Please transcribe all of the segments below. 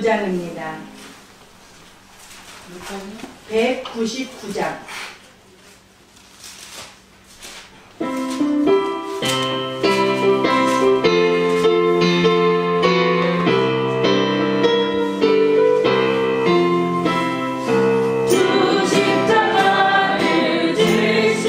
199장입니다. 199장. 주의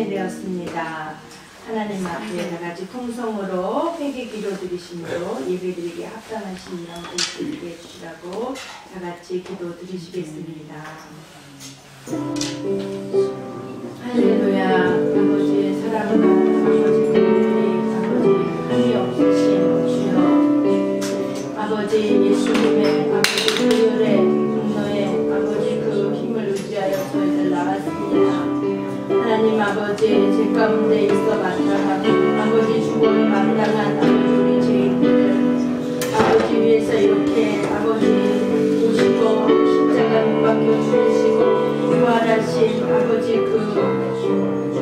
시간이 되었습니다. 하나님 앞에 다 같이 통성으로 회개 기도 드리심으로 예배드리기에 합당하신 이런 것을 드리게 해주시라고 다 같이 기도 드리시겠습니다. 할렐루야. 아버지의 사랑과 아버지 힘이 없으신 주여, 아버지 예수님의 아버지 교열의 분노에 아버지 그 힘을 의지하여 저희들 나왔습니다. 하나님 아버지 죄 가운데 있어 마땅하고 아버지 죽어야 마땅한 아버지 우리 죄인들 아버지 위해서 이렇게 아버지 오시고 십자가 못 박혀 죽으시고 부활하신 아버지 그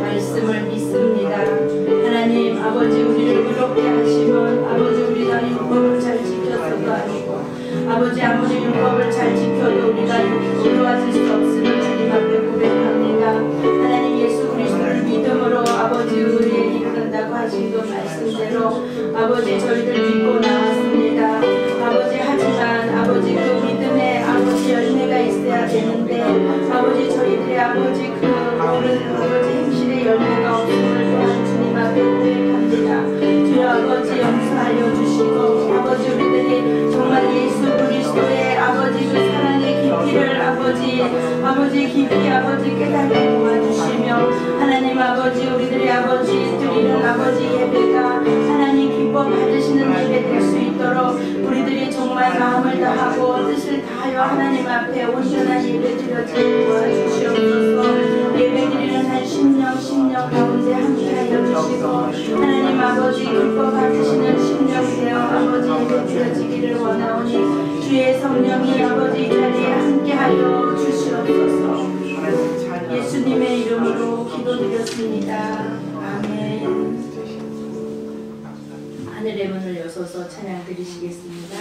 말씀을 믿습니다. 하나님 아버지 우리를 그렇게 하시면 아버지 우리가 율법을 잘 지켜서도 아니고 아버지 아무리 율법을 잘 지켜도 우리가 육으로 와줄 수 없음을 주님 앞에 고백합니다. 하나님 예수 그리스도를 믿음으로 아버지 의에 이르는다고 하신 그 말씀대로 아버지 저희들 믿고 나왔습니다. 아버지 하지만 아버지 그 믿음에 아버지 열매가 있어야 되는데 아버지 저희들의 아버지 그 모든 아버지 행실의 열매가 없음을 또한 주님 앞에 고백합니다. 주여 아버지 용서하여 주시고 아버지 우리들이 정말 예수 그리스도의 아버지 그 사랑의 깊이를 아버지 깊이 아버지 깨닫게 도와주시며 하나님 아버지 우리들의 아버지 드리는 아버지 예배가 하나님 기뻐 받으시는 예배 될 수 있도록 우리들이 정말 마음을 다하고 뜻을 다하여 하나님 앞에 온전한 예배 드려지게 도와주시옵소서. 예배 드리는 한 심령 가운데 함께하여 주시고 하나님 아버지 기뻐 받으시는 심령이 되어 아버지 예배 드려지기를 원하오니 주의 성령이 아버지 이 자리에 함께하여 주시옵소서. 예수님의 이름으로 기도드렸습니다. 아멘. 하늘의 문을 여서서 찬양 드리시겠습니다.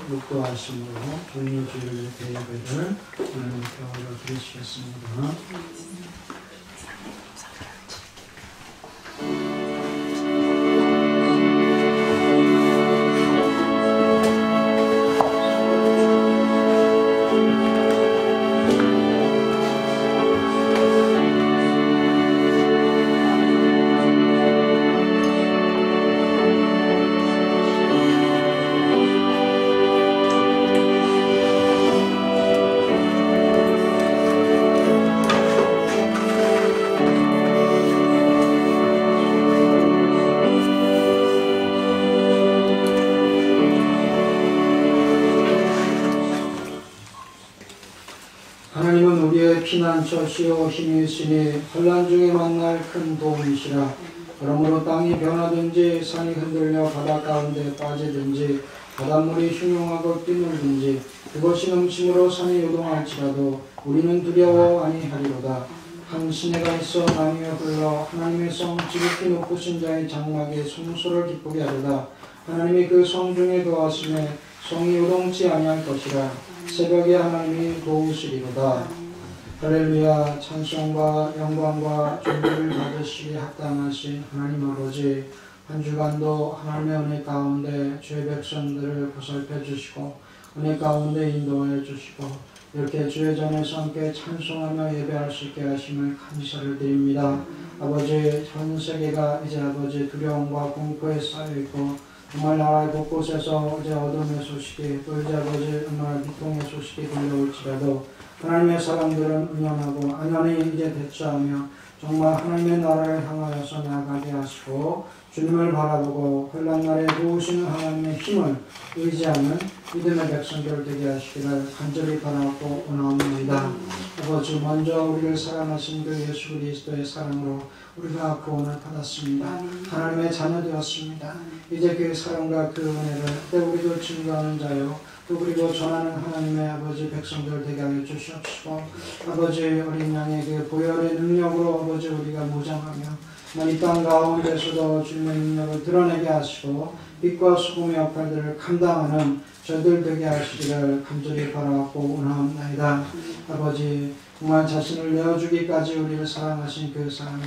묵도하심으로 종료주일 예배를 하나님께 올려드리시겠습니다. 피난처시요 힘이 있으니 혼란 중에 만날 큰 도움이시라. 그러므로 땅이 변하든지 산이 흔들려 바다 가운데 빠지든지 바닷물이 흉흉하고 뛰놀든지 그것이 넘침으로 산이 요동할지라도 우리는 두려워 아니하리로다. 한 시내가 있어 나뉘어 흘러 하나님의 성 지극히 높으신 자의 장막에 성소를 기쁘게 하리라. 하나님이 그 성 중에 거하심에 성이 요동치 아니할 것이라. 새벽에 하나님이 도우시리로다. 할렐루야. 찬송과 영광과 존귀를 받으시기에 합당하신 하나님 아버지, 한 주간도 하나님의 은혜 가운데 주의 백성들을 보살펴 주시고 은혜 가운데 인도하여 주시고 이렇게 주의 전에서 함께 찬송하며 예배할 수 있게 하심을 감사를 드립니다. 아버지, 전 세계가 이제 아버지 두려움과 공포에 쌓여있고 정말 나라 곳곳에서 이제 어둠의 소식이 또 이제 아버지 정말 비통의 소식이 들려올지라도 하나님의 사람들은 은연하고 안연히 이제 대처하며 정말 하나님의 나라를 향하여서 나아가게 하시고 주님을 바라보고 혼란 날에 도우시는 하나님의 힘을 의지하는 믿음의 백성들 되게 하시기를 간절히 바라고 원하옵나이다. 아버지, 먼저 우리를 사랑하신 그 예수 그리스도의 사랑으로 우리가 구원을 받았습니다. 하나님의 자녀 되었습니다. 이제 그 사랑과 그 은혜를 그때 우리도 증거하는 자요 또 그리고 전하는 하나님의 아버지 백성들 되게 하여 주시옵시고 아버지, 어린 양의 그 보혈의 능력으로 아버지 우리가 무장하며 이 땅 가운데서도 주님의 능력을 드러내게 하시고 빛과 소금의 역할들을 감당하는 저희들 되게 하시기를 간절히 바라고 원하옵나이다. 아버지, 정말 자신을 내어주기까지 우리를 사랑하신 그 사랑을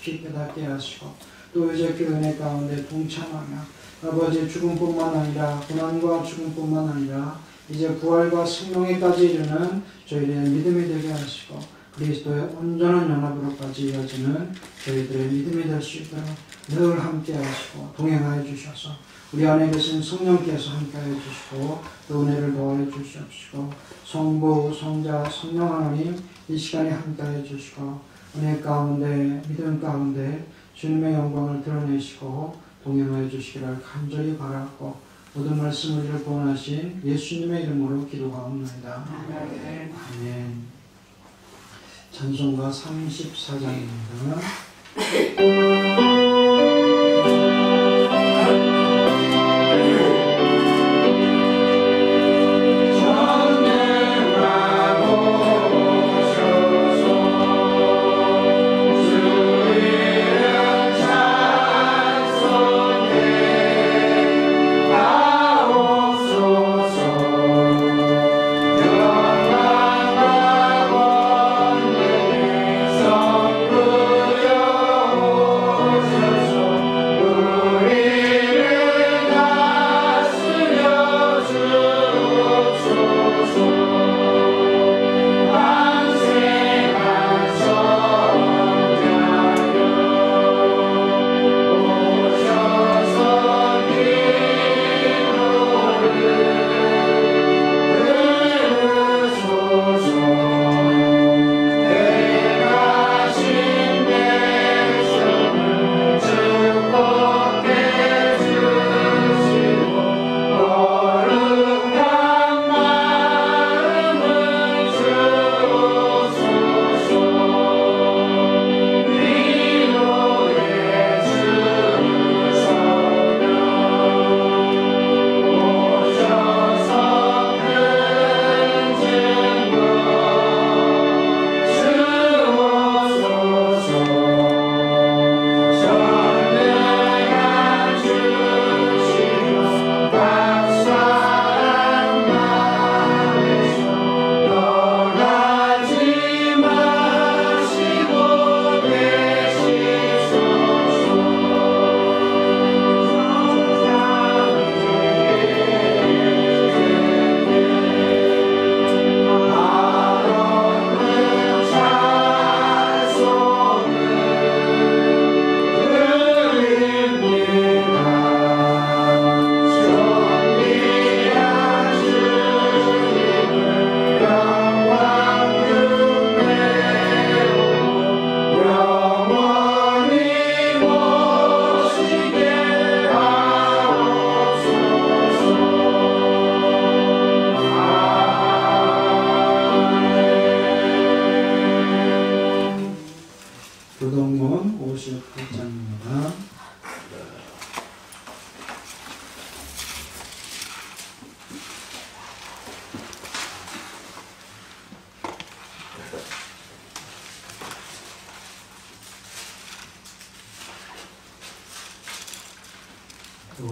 깊이 깨닫게 하시고 또 이제 그 은혜 가운데 동참하며 아버지, 죽음뿐만 아니라 고난과 죽음뿐만 아니라 이제 부활과 생명에까지 이르는 저희들의 믿음이 되게 하시고 그리스도의 온전한 연합으로까지 이어지는 저희들의 믿음이 될 수 있도록 늘 함께 하시고 동행하여 주셔서 우리 안에 계신 성령께서 함께 하여 주시고 또 은혜를 더하여 주시옵시고 성부, 성자, 성령 하나님 이 시간에 함께 하여 주시고 은혜 가운데 믿음 가운데 주님의 영광을 드러내시고 동행하여 주시기를 간절히 바라고 모든 말씀 우리를 구원하신 예수님의 이름으로 기도하옵나이다. 아멘. 찬송가 34장입니다. Oh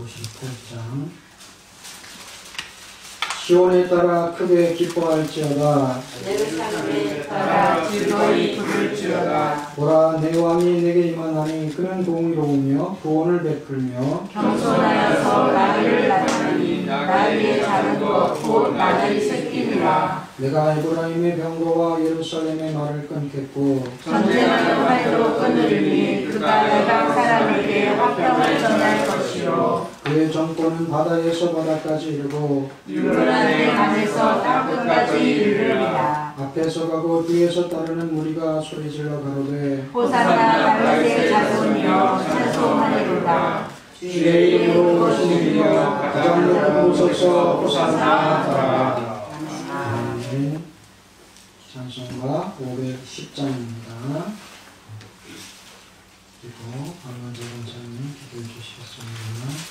58장. 시온에 따라 크게 기뻐할지어다. 예루살렘에 따라 즐거이 부를지어다. 보라, 내 왕이 내게 임하나니 그는 공의로우며 구원을 베풀며 겸손하여서 나를 나타내니 나의 작은 것 곧 나의 새끼니라. 내가 에브라임의 병거와 예루살렘의 말을 끊겠고 전쟁하는 활도 끊으리니 그가 내가 사람에게 화평을 전할 것이요 그의 정권은 바다에서 바다까지 이르고 유로란의 강에서 땅끝까지 이르리라. 앞에서 가고 뒤에서 따르는 무리가 소리질러 가로되 호산나 다윗의 자손이여 찬송하리로다. 주의 이름으로 오시는 이여 가장 높은 곳에서 호산나. 아멘. 찬송가 510장입니다. 그리고 박만재 권사님 기도해 주시겠습니다.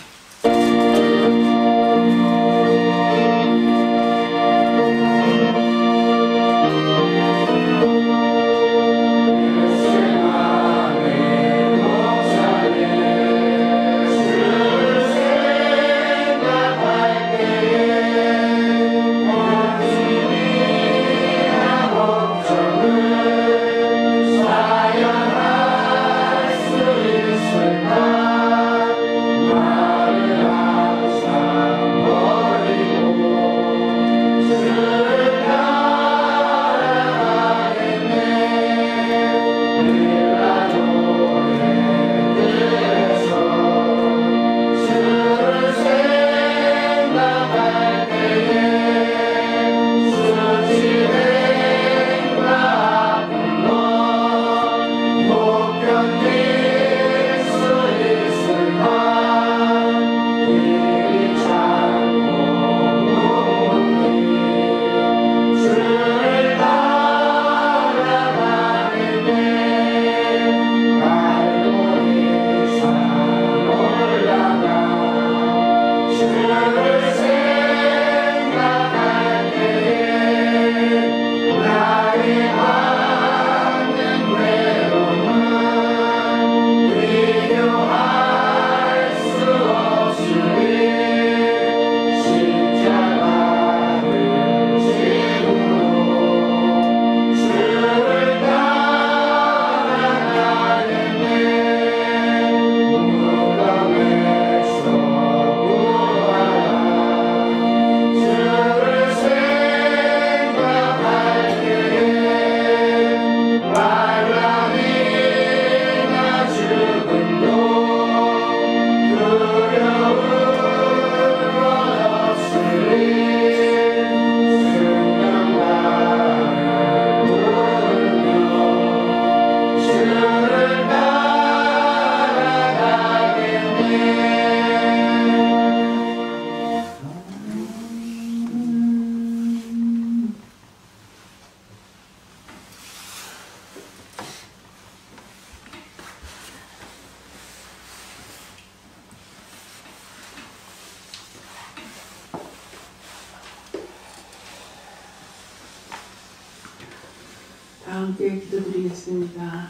함께 기도드리겠습니다.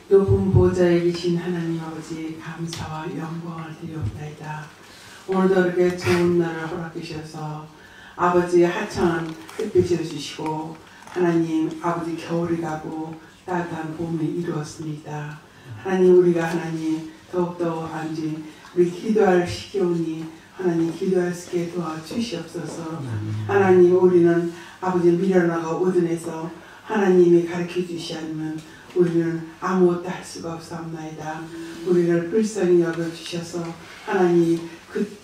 높은 보좌에 계신 하나님 아버지 감사와 영광을 드리옵나이다. 오늘도 이렇게 좋은 날을 허락해 주셔서 아버지 하찮은 햇빛을 주시고 하나님 아버지 겨울이 가고 따뜻한 봄이 이루었습니다. 하나님 우리가 하나님 더욱더 안지 우리 기도할 시기오니 하나님 기도할 수 있게 도와주시옵소서. 하나님 우리는 아버지 미련하고 우둔해서 하나님이 가르쳐 주시지 않으면 우리는 아무것도 할 수가 없사옵나이다. 우리를 불쌍히 여겨주셔서 하나님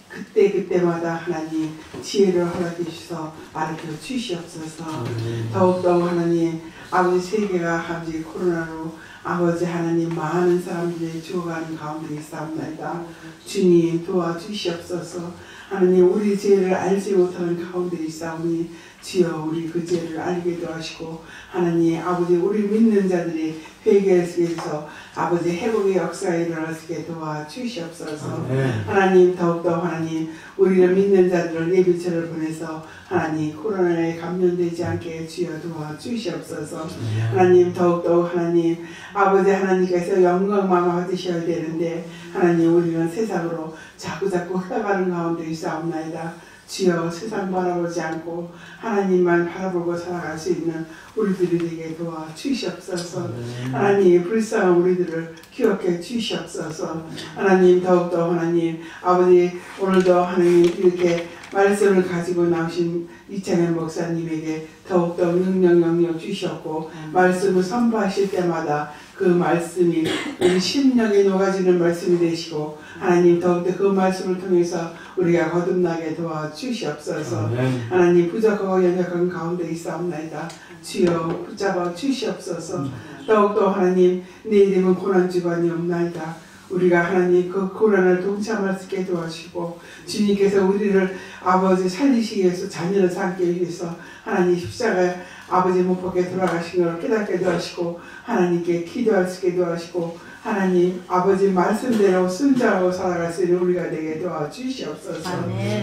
그때마다 하나님 지혜를 허락해 주셔서 가르쳐 주시옵소서. 더욱더 하나님 아버지 세계가 아버지 코로나로 아버지 하나님 많은 사람들이 죽어가는 가운데 있사옵나이다. 주님 도와주시옵소서. 하나님 우리 죄를 알지 못하는 가운데 있사오니 주여 우리 그 죄를 알게 도와주시고 하나님 아버지 우리 믿는 자들이 회개에서 아버지 회복의 역사에 일어나게 도와주시옵소서. 하나님 더욱더 하나님 우리를 믿는 자들을 예비처를 보내서 하나님 코로나에 감염되지 않게 주여 도와주시옵소서. 하나님 더욱더 하나님 아버지 하나님께서 영광만 받으셔야 되는데 하나님 우리는 세상으로 자꾸자꾸 흘러가는 가운데 있사옵나이다. 주여 세상 바라보지 않고 하나님만 바라보고 살아갈 수 있는 우리들이 되게 도와주시옵소서. 하나님 불쌍한 우리들을 기억해 주시옵소서. 하나님 더욱더 하나님 아버지 오늘도 하나님 이렇게 말씀을 가지고 나오신 이창현 목사님에게 더욱더 능력 주셨고 말씀을 선포하실 때마다 그 말씀이 우리 심령에 녹아지는 말씀이 되시고 하나님 더욱더 그 말씀을 통해서 우리가 거듭나게 도와주시옵소서. 하나님 부족하고 연약한 가운데 있사옵나이다. 주여 붙잡아 주시옵소서. 더욱더 하나님 내 이름은 고난주간이 없나이다. 우리가 하나님 그 고난을 동참할 수 있게 도와주시고 주님께서 우리를 아버지 살리시기 위해서 자녀를 삼기 위해서 하나님 십자가 아버지 못 박게 돌아가신 것을 깨닫게 도와주시고 하나님께 기도할 수 있게 도와주시고 하나님 아버지 말씀대로 순종하고 살아갈 수 있는 우리가 되게 도와주시옵소서.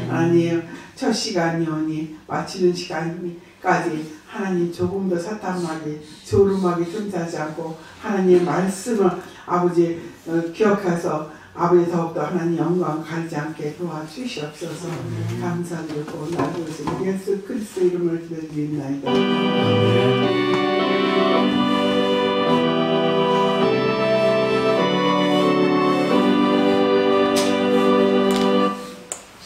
하나님 첫 시간이오니 마치는 시간까지 하나님 조금 더 사탐하게 조름하게 틈타지 않고 하나님 말씀을 아버지 기억해서 아버지 더욱더 하나님 영광 가리지 않게 도와주시옵소서. 감사드리고 나누어서 예수 그리스도 이름을 기도드립니다. 아멘.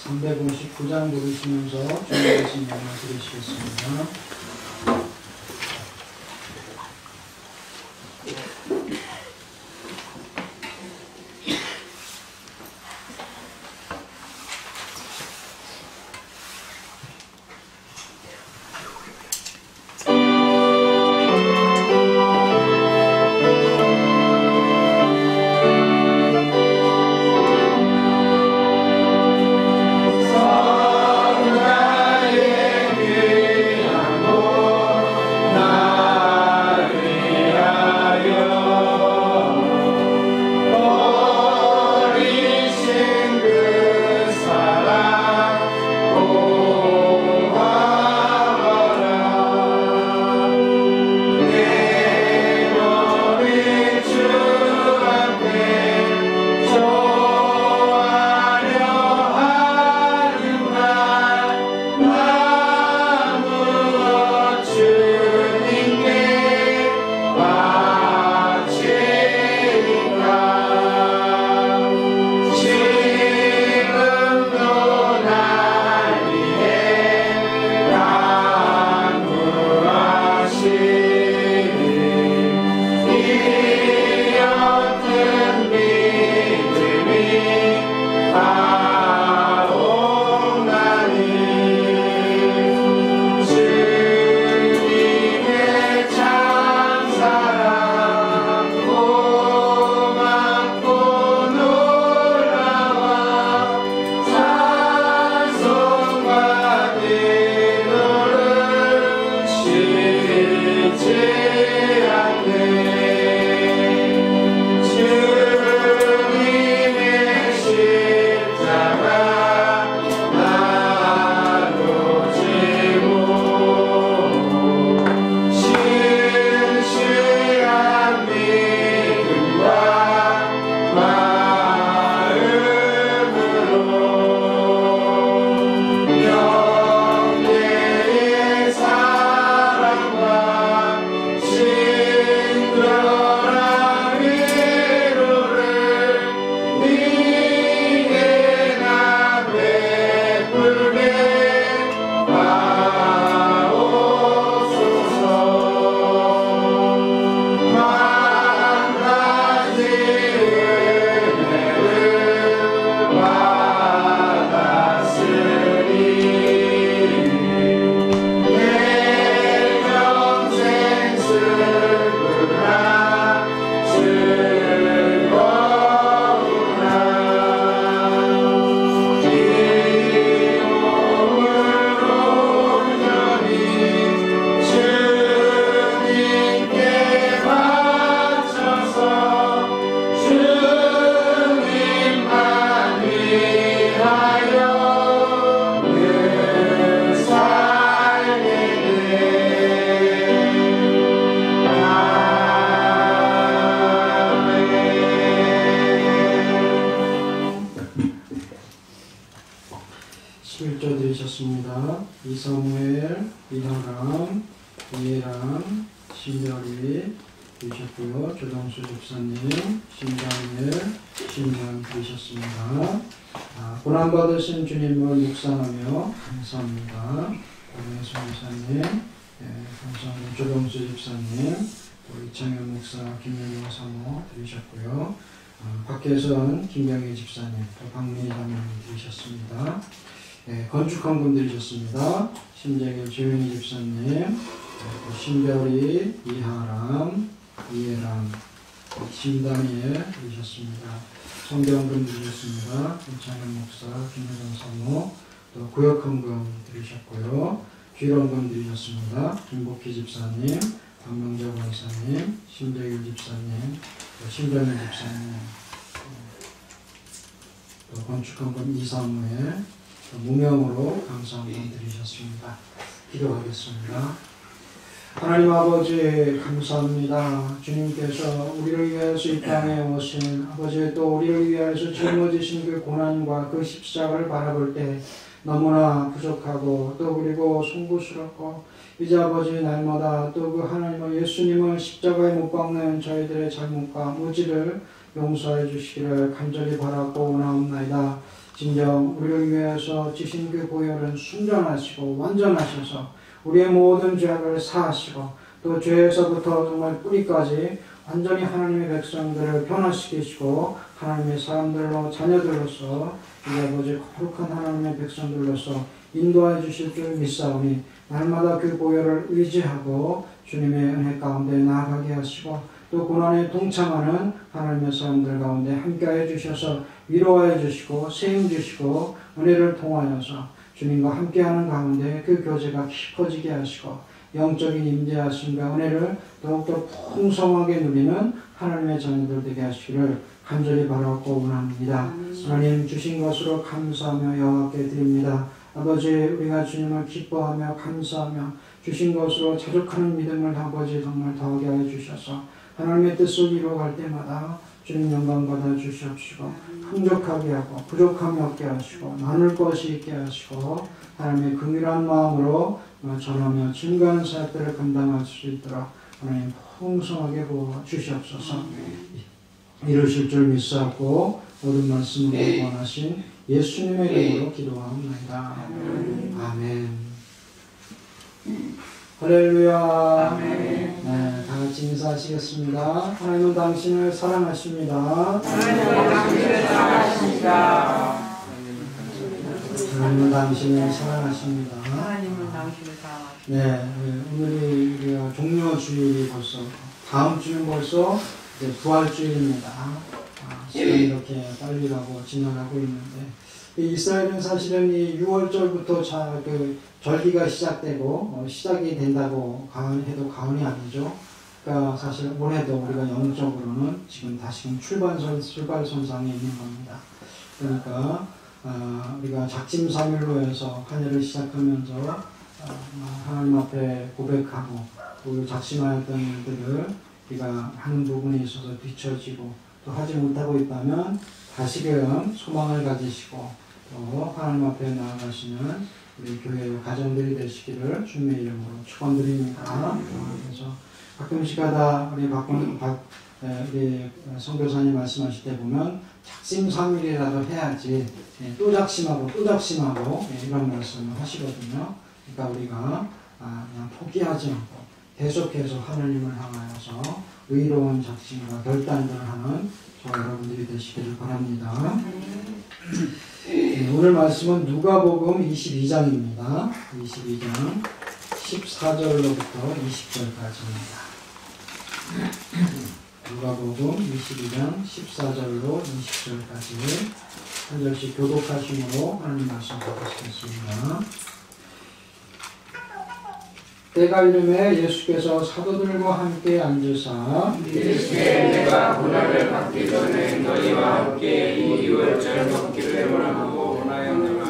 359장 부르시면서 준비하신 말씀 드리시겠습니다. 사랑의 귀한 11조 드리셨습니다. 이사무엘, 이하람, 이해람, 신별이 드리셨고요. 조동수 집사님, 신장일, 신장 드리셨습니다. 고난받으신 주님을 묵상하며 감사합니다. 강혜수 목사님, 감사합니다. 조동수 집사님, 또 이창현 목사, 김영호 사모 드리셨고요. 밖에서는 김병희 집사님, 또 박민희 장로님 드리셨습니다. 건축한 분 드리셨습니다. 심재길 조윤희 집사님, 또 신별이, 이하람, 이해람, 심다니엘 드리셨습니다. 성경금 드리셨습니다. 김창현 목사, 김혜정 사모, 또 구역헌금 드리셨고요. 귀런금 드리셨습니다. 김복희 집사님, 박명재 권사님, 심재길 집사님, 또 신병일 집사님, 또 건축헌금 이사무엘, 무명으로 감사함을 드리셨습니다. 기도하겠습니다. 하나님 아버지 감사합니다. 주님께서 우리를 위해서 이 땅에 오신 아버지, 또 우리를 위해서 짊어지신 그 고난과 그 십자가를 바라볼 때 너무나 부족하고 또 그리고 송구스럽고, 이제 아버지 날마다 또 그 하나님의 예수님을 십자가에 못 박는 저희들의 잘못과 무지를 용서해 주시기를 간절히 바라고 원하옵나이다. 진정 우리를 위해서 지신 그 보혈은 순전하시고 완전하셔서 우리의 모든 죄악을 사하시고, 또 죄에서부터 정말 뿌리까지 완전히 하나님의 백성들을 변화시키시고 하나님의 사람들로, 자녀들로서 이제 아버지 거룩한 하나님의 백성들로서 인도해 주실 줄 믿사오니, 날마다 그 보혈을 의지하고 주님의 은혜 가운데 나아가게 하시고, 또 고난에 동참하는 하나님의 사람들 가운데 함께해 주셔서 위로해 주시고 세임 주시고 은혜를 통하여서 주님과 함께하는 가운데 그 교제가 깊어지게 하시고, 영적인 임재하심과 은혜를 더욱더 풍성하게 누리는 하나님의 자녀들 되게 하시기를 간절히 바라고 원합니다. 하나님 주신 것으로 감사하며 영광께 드립니다. 아버지, 우리가 주님을 기뻐하며 감사하며 주신 것으로 자족하는 믿음을 아버지 정말 더하게 하여 주셔서 하나님의 뜻을 이루어갈 때마다 주님 영광 받아 주시옵시고, 풍족하게 하고 부족함이 없게 하시고 나눌 것이 있게 하시고, 하나님의 긍휼한 마음으로 전하며 증거하는 사역들을 감당할 수 있도록 하나님 풍성하게 부어 주시옵소서. 이루실 줄 믿사옵고 모든 말씀을 원하신 예수님의 이름으로 기도하옵나이다. 아멘. 할렐루야. 아멘. 네, 다 같이 인사하시겠습니다. 하나님은 당신을 사랑하십니다. 하나님은 당신을 사랑하십니다. 하나님은 당신을 사랑하십니다. 하나님은 당신을 사랑하십니다. 네, 오늘이 우리가 종료주일이 벌써, 다음 주는 벌써 이제 부활주일입니다. 시간이 이렇게 빨리 가고 지나가고 있는데, 이스라엘은 사실은 이 6월절부터 그 절기가 시작되고 시작이 된다고 해도 과언이 아니죠. 그러니까 사실 올해도 우리가 영적으로는 지금 다시금 출발선상에 있는 겁니다. 그러니까 우리가 작심삼일로 해서 한 해를 시작하면서 하나님 앞에 고백하고 또 작심하였던 일들을 우리가 하는 부분에 있어서 뒤처지고 또 하지 못하고 있다면 다시금 소망을 가지시고 또 하나님 앞에 나아가시는 우리 교회 가정들이 되시기를 주님의 이름으로 축원드립니다. 그래서 가끔씩 하다 우리 우리 선교사님 말씀하실 때 보면 작심삼일이라도 해야지 또 작심하고 또 작심하고 이런 말씀을 하시거든요. 그러니까 우리가 그냥 포기하지 않고 계속해서 하나님을 향하여서 의로운 작심과 결단들을 하는 저와 여러분들이 되시기를 바랍니다. 오늘 말씀은 누가복음 22장입니다. 22장 14절로부터 20절까지입니다. 누가복음 22장 14절로 20절까지 한 절씩 교독하심으로 하나님 말씀 받으시겠습니다. 때가 이름에 예수께서 사도들과 함께 앉으사 이르시되 내가 고난을 받기 전에 너희와 함께 이 유월절 먹기를 원하고 원하였노라.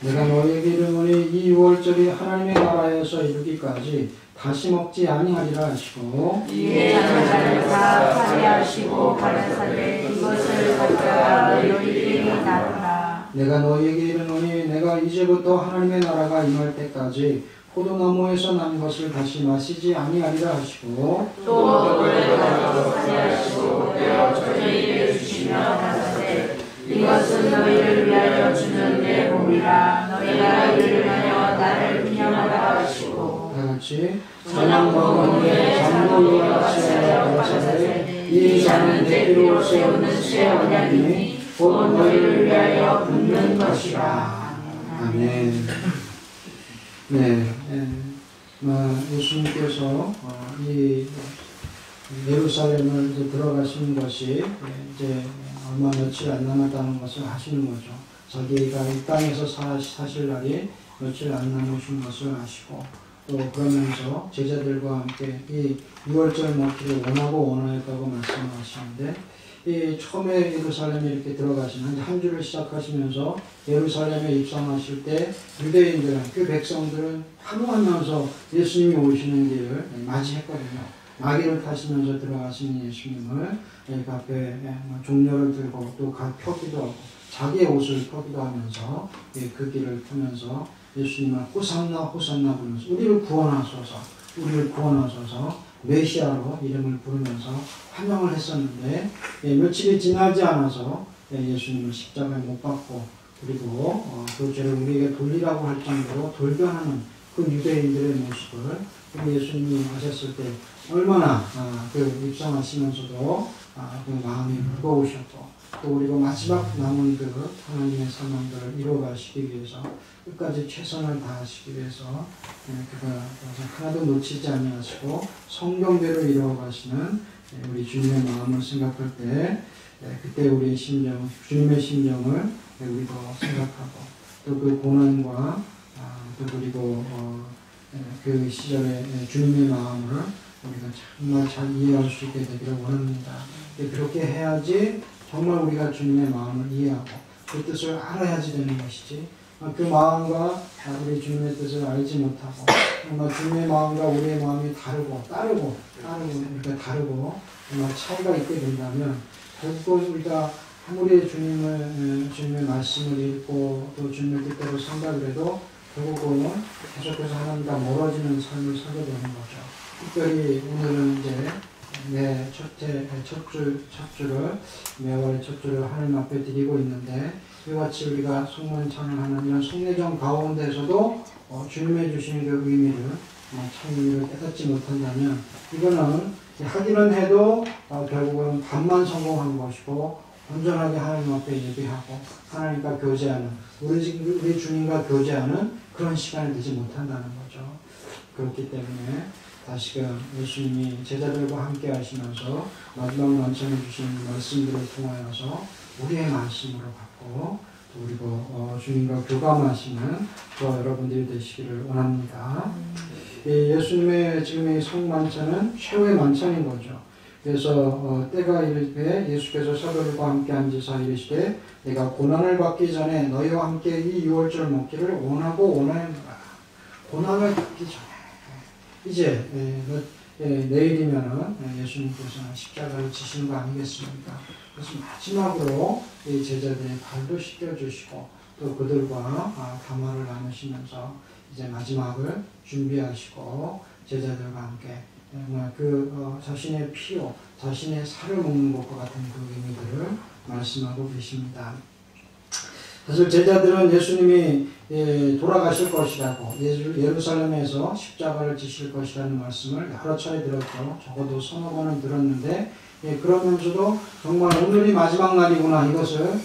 내가 너희에게 이르노니 이 유월절이 하나님의 나라에서 이르기까지 다시 먹지 아니하리라 하시고, 이에 장자를 다 파리하시고 가라사대 이것을 가져가 너희에게 나누라. 내가 너희에게 이르노니 내가 이제부터 하나님의 나라가 임할 때까지 포도나무에서 난 것을 다시 마시지 아니하리라 하시고 또 너를 가지고 하시고 되어 저희에게 주시며 가라사대 이것은 너희를 위하여 주는 내 몸이라 너희가 이를 위하여 나를 기념하라 하시고 다같이 저녁 먹은 후에 장로와 같이 하여 가라사대 이 잔은 내 피로 세우는 새 언약이니 곧 너희를 위하여 붓는 것이라. 아멘. 네, 예수님께서 이 예루살렘을 이제 들어가시는 것이 이제 얼마 며칠 안 남았다는 것을 아시는 거죠. 자기가 이 땅에서 사실 날이 며칠 안 남으신 것을 아시고 또 그러면서 제자들과 함께 이 6월절 먹기를 원하고 원하였다고 말씀하시는데 이 처음에 예루살렘에 이렇게 들어가시는 한 주를 시작하시면서 예루살렘에 입성하실 때 유대인들은 그 백성들은 환호하면서 예수님이 오시는 길을 맞이했거든요. 마귀를 타시면서 들어가시는 예수님을 그 앞에 종려를 들고 또 펴기도 하고 자기의 옷을 펴기도 하면서 그 길을 펴면서 예수님을 호산나 호산나 부르면서 우리를 구원하소서 메시아로 이름을 부르면서 환영을 했었는데 며칠이 지나지 않아서 예수님을 십자가에 못 박고 그리고 그 죄를 우리에게 돌리라고 할 정도로 돌변하는 그 유대인들의 모습을 예수님이 하셨을 때 얼마나 그 입성하시면서도 그 마음이 무거우셨고 또 그리고 마지막 남은 그 하나님의 사명들을 이루어가시기 위해서 끝까지 최선을 다하시기 위해서 그가 하나도 놓치지 아니하시고 성경대로 이루어가시는 우리 주님의 마음을 생각할 때 그때 우리의 심정, 주님의 심정을 우리도 생각하고 또 그 고난과 또 그리고 그 시절에 주님의 마음을 우리가 정말 잘 이해할 수 있게 되기를 원합니다. 그렇게 해야지 정말 우리가 주님의 마음을 이해하고 그 뜻을 알아야지 되는 것이지 그 마음과 우리 주님의 뜻을 알지 못하고 정말 주님의 마음과 우리의 마음이 따르고 이렇게 다르고 정말 차이가 있게 된다면 결국 우리가 아무리 주님의 말씀을 읽고 또 주님의 뜻대로 산다 그래도 결국은 계속해서 하나님과 멀어지는 삶을 살게 되는 거죠. 특별히 오늘은 이제 내 첫 주를 매월 첫 주를 하나님 앞에 드리고 있는데 이와 같이 우리가 속문 찬양하는 이런 속내정 가운데서도 주님의 주신 그 의미를 참 의미를 깨닫지 못한다면 이거는 하기는 해도 결국은 반만 성공한 것이고 온전하게 하나님 앞에 예배하고 하나님과 교제하는 우리 주님과 교제하는 그런 시간이 되지 못한다는 거죠. 그렇기 때문에 다시금 예수님이 제자들과 함께 하시면서 마지막 만찬해 주신 말씀들을 통하여서 우리의 말씀으로 받고 또 그리고 주님과 교감하시는 저와 여러분들이 되시기를 원합니다. 예수님의 지금의 성만찬은 최후의 만찬인 거죠. 그래서 때가 이를 때 예수께서 사도들과 함께 앉으사 이르시되 내가 고난을 받기 전에 너희와 함께 이 유월절 먹기를 원하고 원하였노라. 고난을 받기 전에 이제 내일이면은 예수님께서는 십자가를 지시는 거 아니겠습니까? 그래서 마지막으로 이 제자들의 발도 씻겨주시고 또 그들과 담화를 나누시면서 이제 마지막을 준비하시고 제자들과 함께 자신의 피로 자신의 살을 먹는 것과 같은 그 의미들을 말씀하고 계십니다. 사실 제자들은 예수님이 돌아가실 것이라고 예루살렘에서 십자가를 지실 것이라는 말씀을 여러 차례 들었고 적어도 서너 번은 들었는데 그러면서도 정말 오늘이 마지막 날이구나 이것을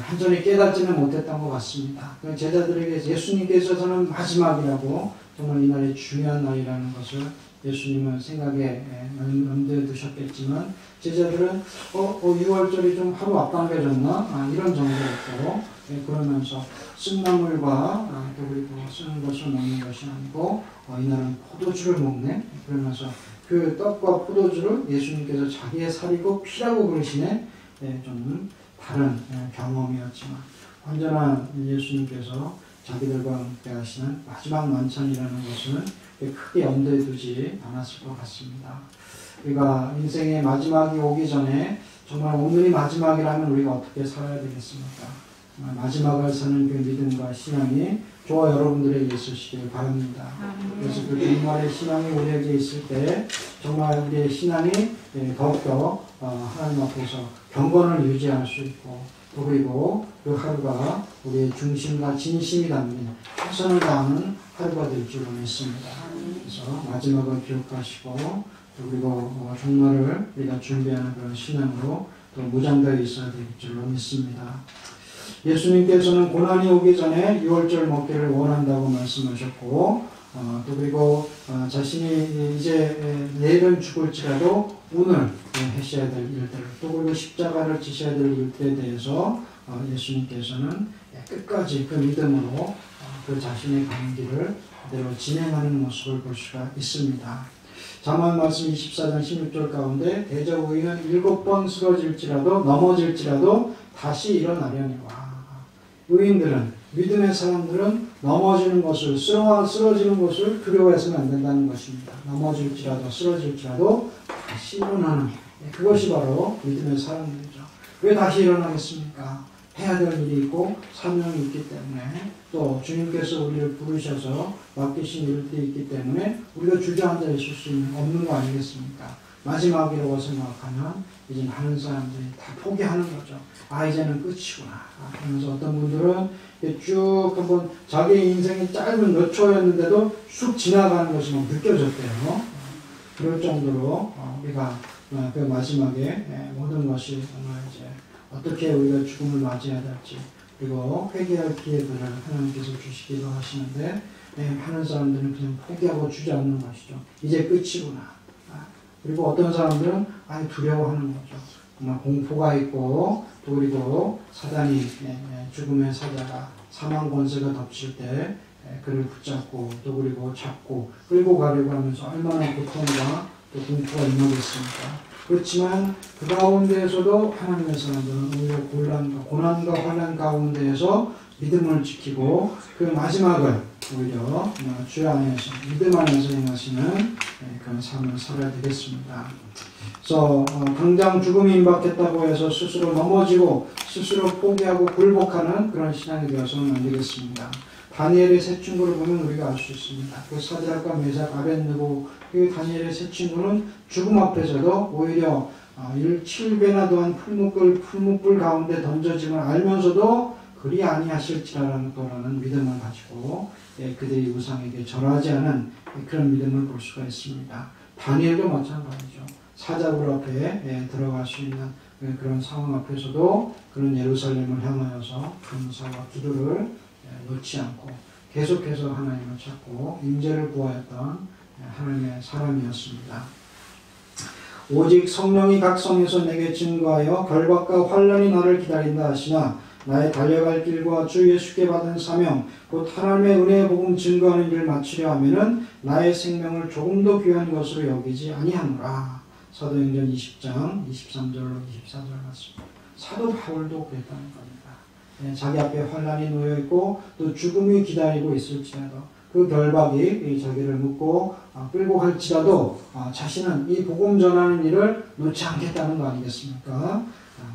완전히 깨닫지는 못했던 것 같습니다. 제자들에게 예수님께서는 마지막이라고 정말 이 날이 중요한 날이라는 것을 예수님은 생각에 염두에 두셨겠지만 제자들은 6월절이 좀 하루 앞당겨졌나 이런 정도였고 그러면서 쓴나물과 또 그리고 쓰는 것을 먹는 것이 아니고 이날은 포도주를 먹네 그러면서 그 떡과 포도주를 예수님께서 자기의 살이고 피라고 부르시네 좀 다른 경험이었지만 언제나 예수님께서 자기들과 함께 하시는 마지막 만찬이라는 것은 크게 염두에 두지 않았을 것 같습니다. 우리가 인생의 마지막이 오기 전에 정말 오늘이 마지막이라면 우리가 어떻게 살아야 되겠습니까? 마지막을 사는 그 믿음과 신앙이 저와 여러분들에게 있으시길 바랍니다. 그래서 그 정말의 신앙이 우리에게 있을 때 정말 우리의 신앙이 더욱더 하나님 앞에서 경건을 유지할 수 있고, 또 그리고 그 하루가 우리의 중심과 진심이 담긴 최선을 다하는 하루가 될 줄로 믿습니다. 그래서 마지막을 기억하시고, 또 그리고 종말을 우리가 준비하는 그런 신앙으로 또 무장되어 있어야 될 줄로 믿습니다. 예수님께서는 고난이 오기 전에 유월절 먹기를 원한다고 말씀하셨고, 또 그리고 자신이 이제 내일은 죽을지라도 오늘 하셔야 될 일들, 또 그리고 십자가를 지셔야 될 일들에 대해서 예수님께서는 끝까지 그 믿음으로 그 자신의 가는 길을 그대로 진행하는 모습을 볼 수가 있습니다. 잠언 말씀 24장 16절 가운데 대적 의인은 7번 쓰러질지라도 넘어질지라도 다시 일어나려니와. 의인들은, 믿음의 사람들은 넘어지는 것을, 쓰러지는 것을 두려워해서는 안 된다는 것입니다. 넘어질지라도 쓰러질지라도 다시 일어나는, 그것이 바로 믿음의 사람들이죠. 왜 다시 일어나겠습니까? 해야 될 일이 있고 사명이 있기 때문에, 또 주님께서 우리를 부르셔서 맡기신 일들이 있기 때문에 우리가 주저앉아 있을 수 없는 거 아니겠습니까? 마지막이라고 생각하면 이제 많은 사람들이 다 포기하는 거죠. 이제는 끝이구나 하면서 어떤 분들은 쭉 한번 자기 인생이 짧은 몇 초였는데도 쑥 지나가는 것이 막 느껴졌대요. 그럴 정도로 우리가 그 마지막에 모든 것이 정말 이제 어떻게 우리가 죽음을 맞이해야 될지, 그리고 회개할 기회들을 하나님께서 주시기도 하시는데, 많은 사람들은 그냥 포기하고 주저앉는 것이죠. 이제 끝이구나. 그리고 어떤 사람들은 두려워하는 거죠. 정말 공포가 있고, 또 그리고 사단이, 죽음의 사자가 사망 권세가 덮칠 때 그를 붙잡고, 또 그리고 잡고 끌고 가려고 하면서 얼마나 고통과 또 공포가 임하겠습니까? 그렇지만 그 가운데에서도 하나님의 사람들은 오히려 고난과 환난 가운데에서 믿음을 지키고 그 마지막을 오히려 주 안에서, 믿음 안에서 행하시는 그런 삶을 살아야 되겠습니다. 그래서 당장 죽음이 임박했다고 해서 스스로 넘어지고 스스로 포기하고 굴복하는 그런 신앙이 되어서는 안 되겠습니다. 다니엘의 세 친구를 보면 우리가 알 수 있습니다. 그 사드락과 메삭, 아벳느고, 그 다니엘의 세 친구는 죽음 앞에서도 오히려 7배나 더한 풀무불 가운데 던져짐을 알면서도 그리 아니하실지라는 거라는 믿음을 가지고 그들의 우상에게 절하지 않은 그런 믿음을 볼 수가 있습니다. 다니엘도 마찬가지죠. 사자굴 앞에 들어갈 수 있는 그런 상황 앞에서도 그런 예루살렘을 향하여서 감사와 기도를 놓지 않고 계속해서 하나님을 찾고 임재를 구하였던 하나님의 사람이었습니다. 오직 성령이 각 성에서 내게 증거하여 결박과 환난이 나를 기다린다 하시나 나의 달려갈 길과 주 예수께 받은 사명 곧 하나님의 은혜의 복음 증거하는 일을 마치려 하면은 나의 생명을 조금도 귀한 것으로 여기지 아니하노라. 사도행전 20장 23절로 24절 말씀. 사도 바울도 그랬다는 겁니다. 자기 앞에 환난이 놓여있고 또 죽음이 기다리고 있을지라도 그 결박이 자기를 묶고 끌고 갈지라도 자신은 이 복음 전하는 일을 놓지 않겠다는 거 아니겠습니까?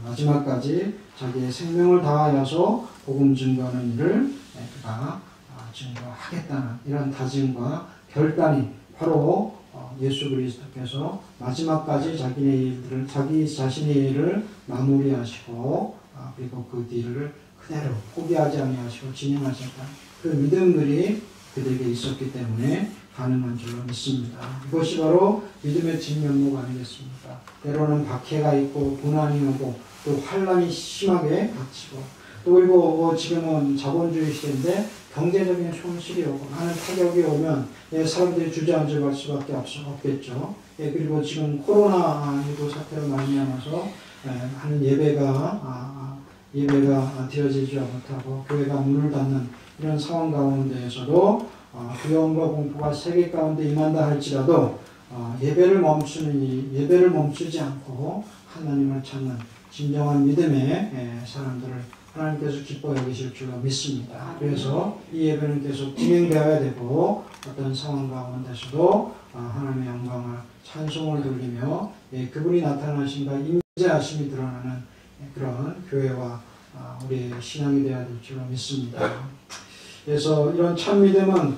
마지막까지 자기의 생명을 다하여서 복음 증거하는 일을 그가 증거하겠다는 이런 다짐과 결단이 바로 예수 그리스도께서 마지막까지 자기 자신의 일을 마무리하시고 그리고 그 뒤를 그대로 포기하지 아니하시고 진행하셨다. 그 믿음들이 그들에게 있었기 때문에 가능한 줄로 믿습니다. 이것이 바로 믿음의 진면목 아니겠습니까? 때로는 박해가 있고 고난이 오고 또 환난이 심하게 닥치고 또 그리고 지금은 자본주의 시대인데 경제적인 손실이 오고 많은 타격이 오면 사람들이 주저앉아 갈 수밖에 없겠죠. 그리고 지금 코로나19 사태로 말미암아서 하는 예배가 되어지지 못하고 교회가 문을 닫는 이런 상황 가운데에서도 두려움과 공포가 세계 가운데 임한다 할지라도 예배를 멈추지 않고 하나님을 찾는 진정한 믿음의 사람들을 하나님께서 기뻐 여기실 줄로 믿습니다. 그래서 이 예배는 계속 진행되어야 되고 어떤 상황 가운데서도 하나님의 영광을 찬송을 돌리며 그분이 나타나신가 임재하심이 드러나는 그런 교회와 우리의 신앙이 되어야 될 줄로 믿습니다. 그래서 이런 참 믿음은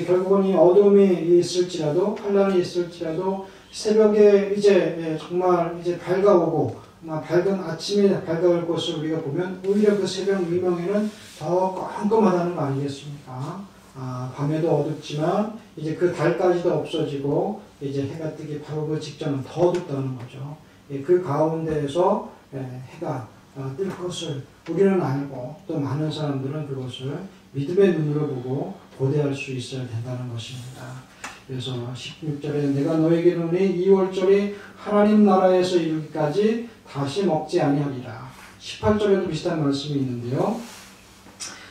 결국은 이 어둠이 있을지라도 환란이 있을지라도 새벽에 이제 정말 이제 밝아오고 밝은 아침에 밝아올 것을 우리가 보면 오히려 그 새벽 미명에는 더 깜깜하다는 거 아니겠습니까? 밤에도 어둡지만 이제 그 달까지도 없어지고 이제 해가 뜨기 바로 그 직전은 더 어둡다는 거죠. 그 가운데에서 해가 뜰 것을 우리는 알고 또 많은 사람들은 그것을 믿음의 눈으로 보고 고대할 수 있어야 된다는 것입니다. 그래서 16절에 내가 너에게 이르노니 2월절이 하나님 나라에서 이르기까지 다시 먹지 아니하리라. 18절에도 비슷한 말씀이 있는데요.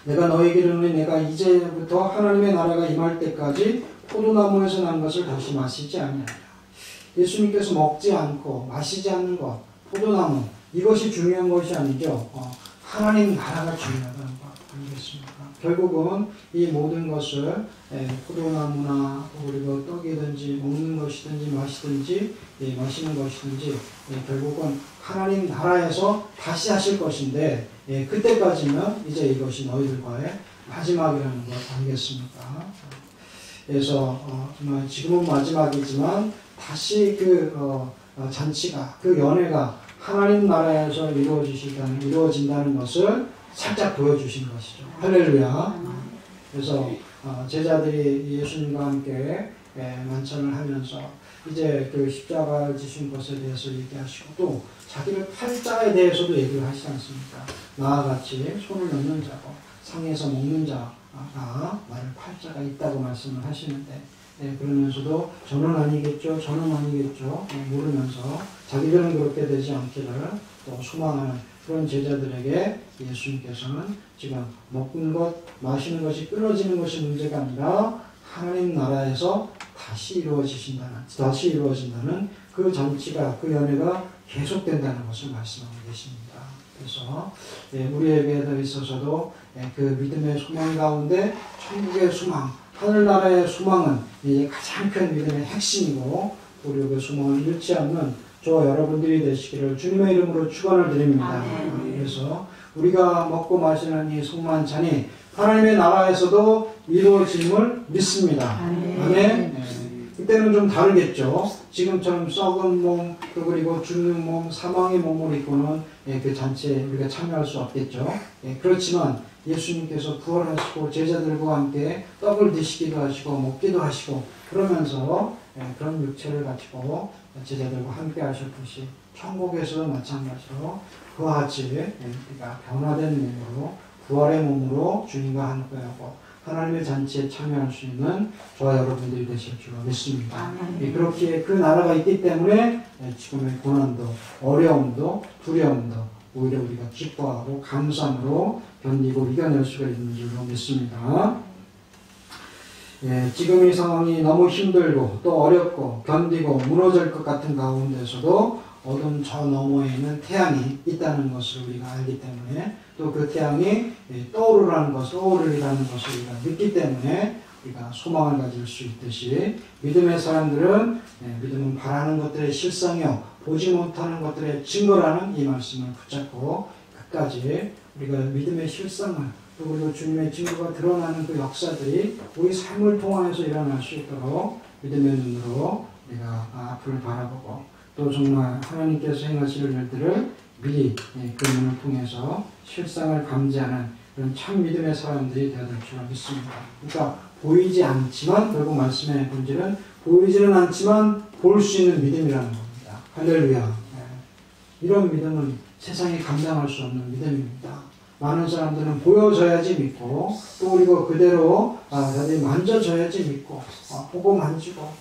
내가 너에게 이르노니 내가 이제부터 하나님의 나라가 임할 때까지 포도나무에서 난 것을 다시 마시지 아니하리라. 예수님께서 먹지 않고 마시지 않는 것, 포도나무, 이것이 중요한 것이 아니죠. 하나님 나라가 중요하다는 것 아니겠습니까? 결국은 이 모든 것을 포도나무나 그리고 떡이든지 먹는 것이든지 마시든지 마시는 것이든지 결국은 하나님 나라에서 다시 하실 것인데 그때까지는 이제 이것이 너희들과의 마지막이라는 것 아니겠습니까? 그래서 정말 지금은 마지막이지만 다시 그 잔치가 그 연회가 하나님 나라에서 이루어진다는 것을 살짝 보여주신 것이죠. 할렐루야. 그래서 제자들이 예수님과 함께 만찬을 하면서 이제 그 십자가를 지신 것에 대해서 얘기하시고 또 자기를 팔자에 대해서도 얘기를 하시지 않습니까? 나와 같이 손을 넣는 자고 상에서 먹는 자가 나를 팔자가 있다고 말씀을 하시는데 그러면서도 저는 아니겠죠, 저는 아니겠죠 모르면서 자기들은 그렇게 되지 않기를 또 소망하는 그런 제자들에게 예수님께서는 지금 먹는 것, 마시는 것이 끊어지는 것이 문제가 아니라 하나님 나라에서 다시 이루어진다는 그 잔치가, 그 연회가 계속된다는 것을 말씀하고 계십니다. 그래서 우리에게 있어서도 그 믿음의 소망 가운데 천국의 소망, 하늘나라의 소망은 가장 큰 믿음의 핵심이고 우리 그 소망을 잃지 않는 저와 여러분들이 되시기를 주님의 이름으로 축원을 드립니다. 그래서 우리가 먹고 마시는 이 성만찬이 하나님의 나라에서도 이루어짐을 믿습니다. 아멘. 그때는 좀 다르겠죠. 지금처럼 썩은 몸, 그리고 죽는 몸, 사망의 몸을 입고는 그 잔치에 우리가 참여할 수 없겠죠. 그렇지만 예수님께서 부활하시고 제자들과 함께 떡을 드시기도 하시고 먹기도 하시고 그러면서 그런 육체를 가지고 제자들과 함께 하셨듯이 천국에서 마찬가지로 그와 같이 우리가 변화된 몸으로 부활의 몸으로 주님과 함께하고 하나님의 잔치에 참여할 수 있는 저와 여러분들이 되실 줄 믿습니다. 그렇게 그 나라가 있기 때문에 지금의 고난도, 어려움도, 두려움도 오히려 우리가 기뻐하고 감사함으로 견디고 이겨낼 수가 있는 줄로 믿습니다. 지금 이 상황이 너무 힘들고 또 어렵고 견디고 무너질 것 같은 가운데서도 어둠 저 너머에 있는 태양이 있다는 것을 우리가 알기 때문에 또 그 태양이 떠오르라는 것을 우리가 믿기 때문에 우리가 소망을 가질 수 있듯이 믿음의 사람들은 믿음은 바라는 것들의 실상이요 보지 못하는 것들의 증거라는 이 말씀을 붙잡고 끝까지 우리가 믿음의 실상을 또 그리고 주님의 증거가 드러나는 그 역사들이 우리 삶을 통하여서 일어날 수 있도록 믿음의 눈으로 우리가 앞을 바라보고 또 정말 하나님께서 행하실 일들을 미리 그 눈을 통해서 실상을 감지하는 그런 참 믿음의 사람들이 되어야 될 줄 믿습니다. 그러니까 보이지 않지만 결국 말씀의 본질은 보이지는 않지만 볼 수 있는 믿음이라는 겁니다. 할렐루야. 이런 믿음은 세상이 감당할 수 없는 믿음입니다. 많은 사람들은 보여져야지 믿고 또 그리고 그대로 다들 만져져야지 믿고 보고 만지고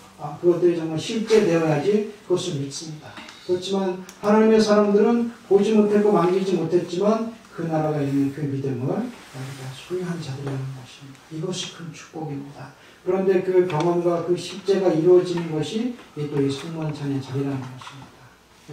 그것들이 정말 실제 되어야지 그것을 믿습니다. 그렇지만 하나님의 사람들은 보지 못했고 만지지 못했지만 그 나라가 있는 그 믿음을 소유한 자들이라는 것입니다. 이것이 큰 축복입니다. 그런데 그 경험과 그 실제가 이루어지는 것이 또 이 성만찬의 자리라는 것입니다.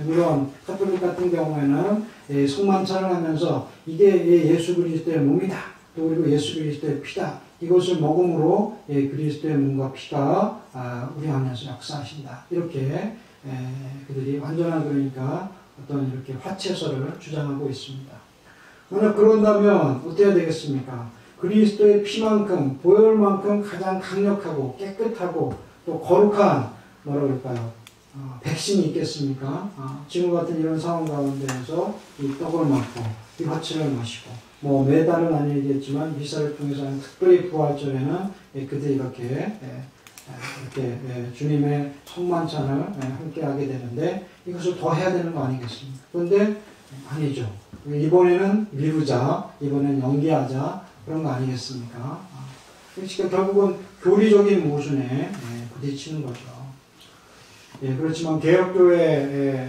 물론 가톨릭 같은 경우에는 성만찬을 하면서 이게 예수 그리스도의 몸이다. 또 그리고 예수 그리스도의 피다. 이것을 먹음으로 그리스도의 몸과 피가 우리 안에서 역사하신다. 이렇게 그들이 완전한 그러니까 어떤 이렇게 화채설을 주장하고 있습니다. 만약 그런다면 어떻게 해야 되겠습니까? 그리스도의 피만큼, 보혈만큼 가장 강력하고 깨끗하고 또 거룩한 뭐라 그럴까요? 백신이 있겠습니까? 지금 같은 이런 상황 가운데에서 이 떡을 먹고 이 화채를 마시고 뭐 매달은 아니겠지만 미사를 통해서 특별히 부활절에는 그들이 이렇게 주님의 성만찬을 함께 하게 되는데 이것을 더 해야 되는 거 아니겠습니까? 그런데 아니죠. 이번에는 미루자, 이번에는 연기하자 그런 거 아니겠습니까? 그러니까 결국은 교리적인 모순에 부딪히는 거죠. 그렇지만 개혁주의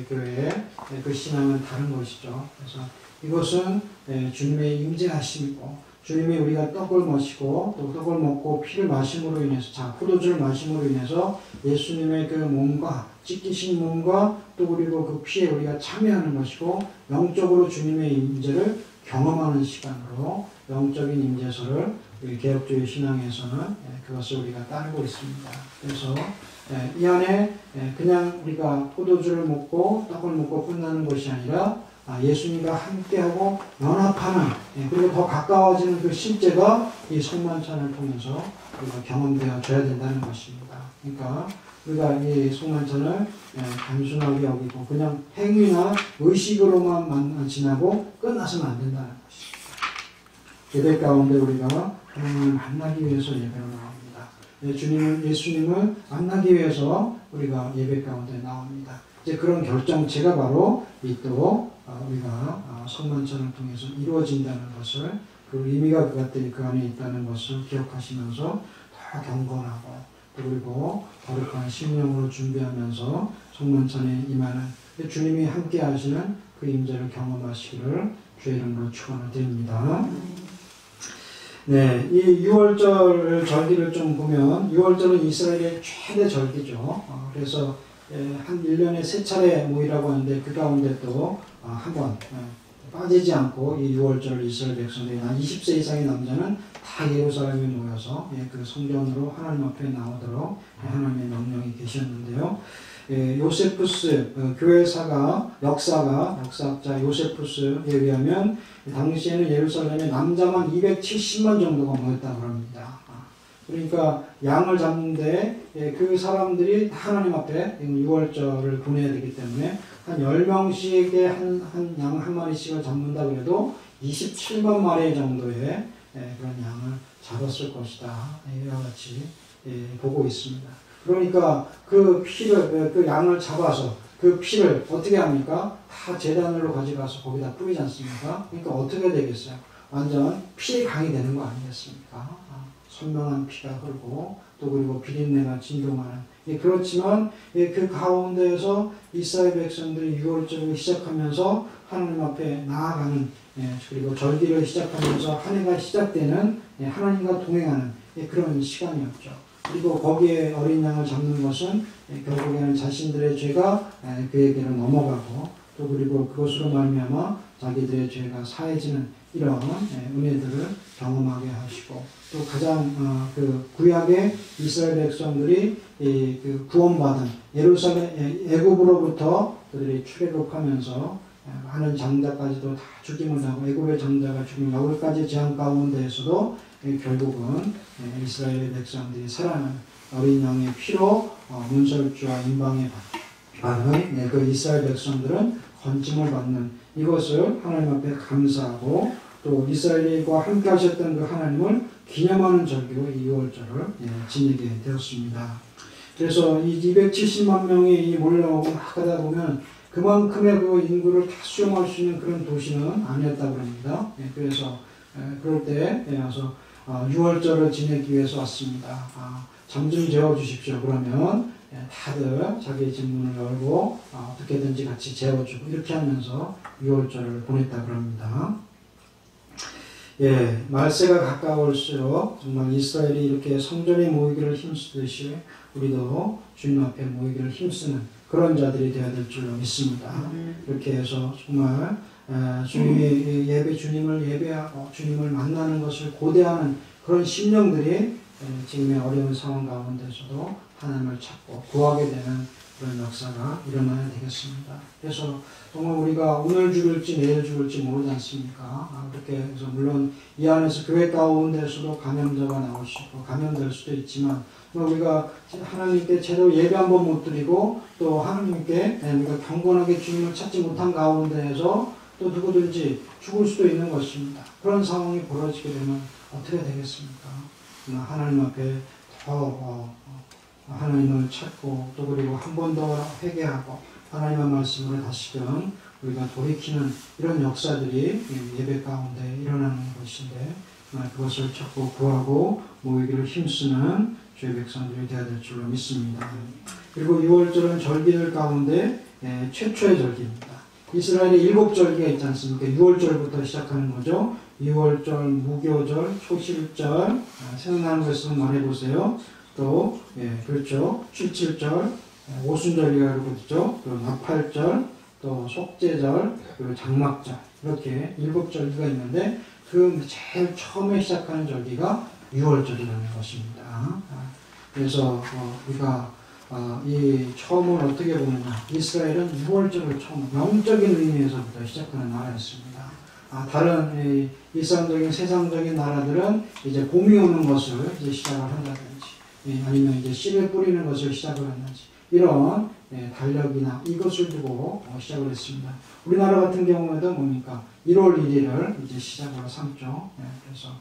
교회의 그 신앙은 다른 것이죠. 그래서 이것은 주님의 임재하심이고 주님이 우리가 떡을 마시고 또 떡을 먹고 피를 마심으로 인해서 자 포도주를 마심으로 인해서 예수님의 그 몸과 찢기신 몸과 또 그리고 그 피에 우리가 참여하는 것이고 영적으로 주님의 임재를 경험하는 시간으로 영적인 임재서를 우리 개혁주의 신앙에서는 그것을 우리가 따르고 있습니다. 그래서 이 안에 그냥 우리가 포도주를 먹고 떡을 먹고 끝나는 것이 아니라 예수님과 함께하고 연합하는 그리고 더 가까워지는 그 실제가 이 성만찬을 통해서 우리가 경험되어져야 된다는 것입니다. 그러니까 우리가 이 성만찬을 단순하게 여기고 그냥 행위나 의식으로만 지나고 끝나서는 안 된다는 것입니다. 예배 가운데 우리가 하나님을 만나기 위해서 예배로 나옵니다. 예수님을 만나기 위해서 우리가 예배 가운데 나옵니다. 이제 그런 결정체가 바로 이 또 우리가 성만찬을 통해서 이루어진다는 것을 그 의미가 그 안에 있다는 것을 기억하시면서 더 경건하고 또 그리고 거룩한 심령으로 준비하면서 성만찬에 임하는 주님이 함께 하시는 그 임재를 경험하시기를 주의 이름으로 축원을 드립니다. 네, 이 6월절 절기를 좀 보면 6월절은 이스라엘의 최대 절기죠. 그래서 한 1년에 3차례 모이라고 하는데 그 가운데 또 한 번 빠지지 않고 이 6월절 이스라엘 백성들이 한 20세 이상의 남자는 다 예루살렘에 모여서 그 성전으로 하나님 앞에 나오도록 하나님의 명령이 계셨는데요. 요세푸스 역사학자 요세푸스에 의하면 당시에는 예루살렘에 남자만 270만 정도가 모였다고 합니다. 그러니까 양을 잡는데 그 사람들이 하나님 앞에 6월절을 보내야 되기 때문에 한 10명씩의 한 양 한 마리씩을 잡는다 그래도 27만 마리 정도의 그런 양을 잡았을 것이다. 이와 같이 보고 있습니다. 그러니까 그 피를, 그 양을 잡아서 그 피를 어떻게 합니까? 다 제단으로 가져가서 거기다 뿌리지 않습니까? 그러니까 어떻게 되겠어요? 완전 피의 강이 되는 거 아니겠습니까? 선명한 피가 흐르고 또 그리고 비린내가 진동하는 그렇지만 그 가운데에서 이스라엘 백성들이 6월절을 시작하면서 하나님 앞에 나아가는 그리고 절기를 시작하면서 한 해가 시작되는 하나님과 동행하는 그런 시간이었죠. 그리고 거기에 어린 양을 잡는 것은 결국에는 자신들의 죄가 그에게로 넘어가고 또 그리고 그것으로 말미암아 자기들의 죄가 사해지는 이런 은혜들을 경험하게 하시고 또 가장 그 구약의 이스라엘 백성들이 그 구원받은 예루살렘 애굽으로부터 그들이 출애굽하면서 많은 장자까지도 다 죽임을 하고 애굽의 장자가 죽임 여기까지 재앙 가운데에서도 결국은 이스라엘 백성들이 살아난 어린 양의 피로 문설주와 임방에 받은 그 이스라엘 백성들은 건짐을 받는 이것을 하나님 앞에 감사하고 또 이스라엘과 함께 하셨던 그 하나님을 기념하는 절기로 이 6월절을 지내게 되었습니다. 그래서 이 270만 명이 몰려오고 막 하다 보면 그만큼의 그 인구를 다 수용할 수 있는 그런 도시는 아니었다고 합니다. 그래서 그럴 때 와서 6월절을 지내기 위해서 왔습니다. 잠 좀 재워주십시오. 그러면 다들 자기의 집문을 열고 어떻게든지 같이 재워주고 이렇게 하면서 6월절을 보냈다고 합니다. 말세가 가까울수록 정말 이스라엘이 이렇게 성전에 모이기를 힘쓰듯이 우리도 주님 앞에 모이기를 힘쓰는 그런 자들이 되어야 될 줄로 믿습니다. 이렇게 해서 정말 주님을 예배하고 주님을 만나는 것을 고대하는 그런 심령들이 지금의 어려운 상황 가운데서도 하나님을 찾고 구하게 되는 그런 역사가 일어나야 되겠습니다. 그래서 정말 우리가 오늘 죽을지 내일 죽을지 모르지 않습니까? 그렇게 해서 물론 이 안에서 교회 가운데서도 감염자가 나올 수 있고 감염될 수도 있지만 우리가 하나님께 제대로 예배 한번 못 드리고 또 하나님께 우리가 경건하게 주님을 찾지 못한 가운데에서 또 누구든지 죽을 수도 있는 것입니다. 그런 상황이 벌어지게 되면 어떻게 되겠습니까? 하나님 앞에 더 하나님을 찾고 또 그리고 한 번 더 회개하고 하나님의 말씀을 다시금 우리가 돌이키는 이런 역사들이 예배 가운데 일어나는 것인데 그것을 찾고 구하고 모이기를 힘쓰는 주의 백성들이 되어야 될 줄로 믿습니다. 그리고 6월절은 절기들 가운데 최초의 절기입니다. 이스라엘에 7절기가 있지 않습니까? 6월절부터 시작하는 거죠. 6월절, 무교절, 초실절, 생각나는 거 있으면 말해보세요. 또, 그렇죠. 77절, 오순절이라고 그러죠. 또 나팔절, 또 속죄절, 그리고 장막절. 이렇게 7절기가 있는데, 그 제일 처음에 시작하는 절기가 6월절이라는 것입니다. 그래서, 우리가, 이 처음을 어떻게 보느냐. 이스라엘은 6월절을 처음, 영적인 의미에서부터 시작하는 나라였습니다. 다른 일상적인 세상적인 나라들은 이제 봄이 오는 것을 이제 시작을 한다든지 아니면 이제 씨를 뿌리는 것을 시작을 한다든지 이런 달력이나 이것을 두고 시작을 했습니다. 우리나라 같은 경우에도 뭡니까 1월 1일을 이제 시작으로 삼죠. 그래서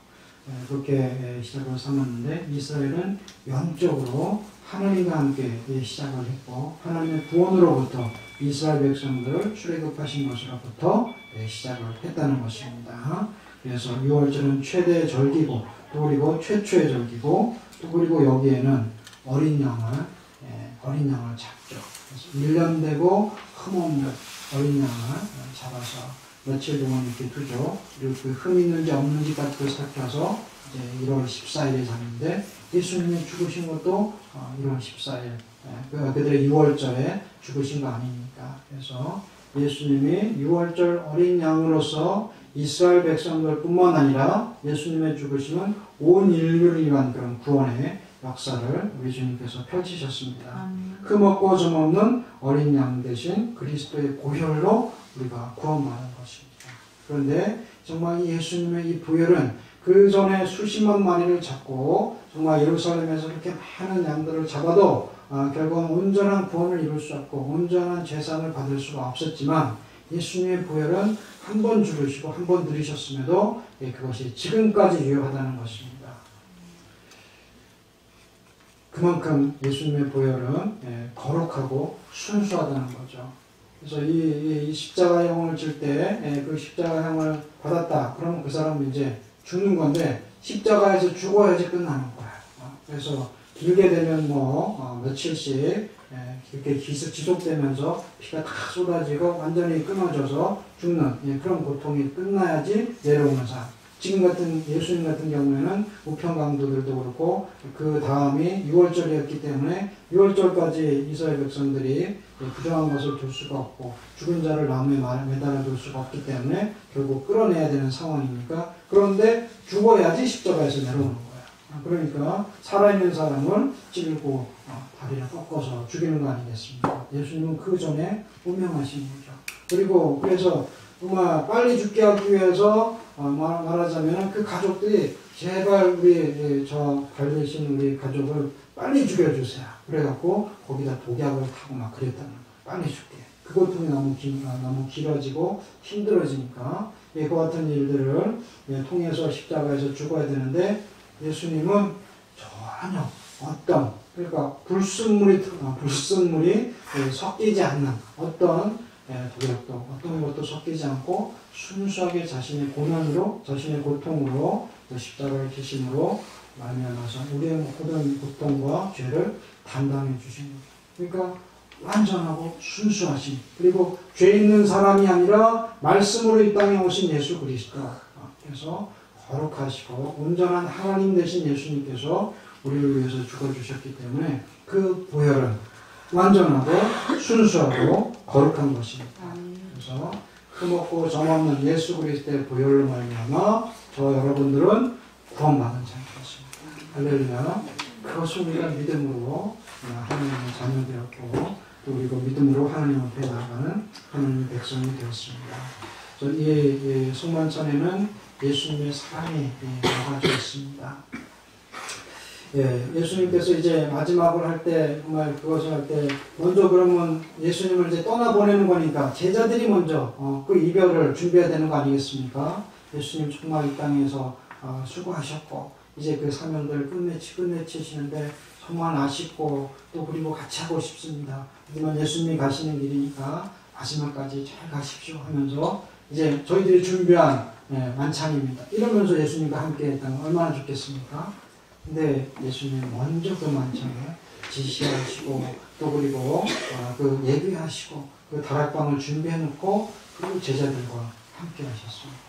그렇게 시작을 삼았는데 이스라엘은 영적으로 하나님과 함께 시작을 했고 하나님의 구원으로부터 이스라엘 백성들을 출애굽하신 것으로부터 시작을 했다는 것입니다. 그래서 6월절은 최대의 절기고 또 그리고 최초의 절기고 또 그리고 여기에는 어린 양을 잡죠. 그래서 1년 되고 흠없는 어린 양을 잡아서 며칠 동안 이렇게 두죠. 그리고 그 흠 있는지 없는지 같은 걸 살펴서 이제 1월 14일에 잡는데 예수님이 죽으신 것도 1월 14일 그들의 6월절에 죽으신 거 아닙니까? 그래서 예수님이 6월절 어린 양으로서 이스라엘 백성들 뿐만 아니라 예수님의 죽으심은 온 인류를 위한 그런 구원의 역사를 우리 주님께서 펼치셨습니다. 흠없고 점없는 어린 양 대신 그리스도의 보혈로 우리가 구원받는 것입니다. 그런데 정말 예수님의 이 보혈은 그 전에 수십만 마리를 잡고 정말 예루살렘에서 그렇게 많은 양들을 잡아도 결국은 온전한 구원을 이룰 수 없고 온전한 제사를 받을 수가 없었지만 예수님의 보혈은 한 번 죽으시고 한 번 들이셨음에도 그것이 지금까지 유효하다는 것입니다. 그만큼 예수님의 보혈은 거룩하고 순수하다는 거죠. 그래서 이 십자가형을 질 때 그 십자가형을 받았다. 그러면 그 사람은 이제 죽는 건데 십자가에서 죽어야지 끝나는 거야. 그래서 길게 되면 며칠씩 이렇게 지속되면서 피가 다 쏟아지고 완전히 끊어져서 죽는 그런 고통이 끝나야지 내려오는 삶. 지금 같은 예수님 같은 경우에는 우편강도들도 그렇고 그 다음이 6월절이었기 때문에 6월절까지 이스라엘 백성들이 부정한 것을 둘 수가 없고 죽은 자를 나무에 매달아 둘 수가 없기 때문에 결국 끌어내야 되는 상황이니까 그런데 죽어야지 십자가에서 내려오는 거야. 그러니까 살아있는 사람을 찌르고 다리를 꺾어서 죽이는 거 아니겠습니까? 예수님은 그 전에 운명하신 거죠. 그리고 그래서 정말 빨리 죽게 하기 위해서 말하자면 그 가족들이 제발 우리 저 달리신 우리 가족을 빨리 죽여주세요. 그래갖고 거기다 독약을 타고 막 그랬다는 거예요. 빨리 죽게. 그 고통이 너무 길어지고 힘들어지니까 그 같은 일들을 통해서 십자가에서 죽어야 되는데 예수님은 전혀 어떤 그러니까 불순물이 섞이지 않는 어떤 독약도 어떤 것도 섞이지 않고 순수하게 자신의 고난으로 자신의 고통으로 십자가의 기심으로 말미암아서 우리의 모든 고통과 죄를 담당해 주신 거예요. 그러니까 완전하고 순수하신 그리고 죄 있는 사람이 아니라 말씀으로 이 땅에 오신 예수 그리스도 그래서 거룩하시고 온전한 하나님 되신 예수님께서 우리를 위해서 죽어주셨기 때문에 그 보혈은 완전하고 순수하고 거룩한 것입니다. 그래서 흠없고 점없는 예수 그리스도의 보혈로 말미암아 저 여러분들은 구원받은 자인 것입니다. 할렐루야. 그것을 우리가 믿음으로 하나님의 자녀되었고 또 그리고 믿음으로 하나님 앞에 나아가는 하나님의 백성이 되었습니다. 이 성만찬에는 예수님의 사랑이 나가져 있습니다. 예수님께서 이제 마지막을 할 때, 정말 그것을 할 때, 먼저 그러면 예수님을 이제 떠나보내는 거니까 제자들이 먼저 그 이별을 준비해야 되는 거 아니겠습니까? 예수님 정말 이 땅에서 수고하셨고, 이제 그 사명들을 끝내치시는데 정말 아쉽고, 또 그리고 같이 하고 싶습니다. 하지만 예수님이 가시는 길이니까 마지막까지 잘 가십시오 하면서 이제 저희들이 준비한 만찬입니다. 이러면서 예수님과 함께 했다면 얼마나 좋겠습니까? 근데 예수님 먼저 그 만찬을 지시하시고 또 그리고 그 예비하시고 그 다락방을 준비해 놓고 그리고 제자들과 함께 하셨습니다.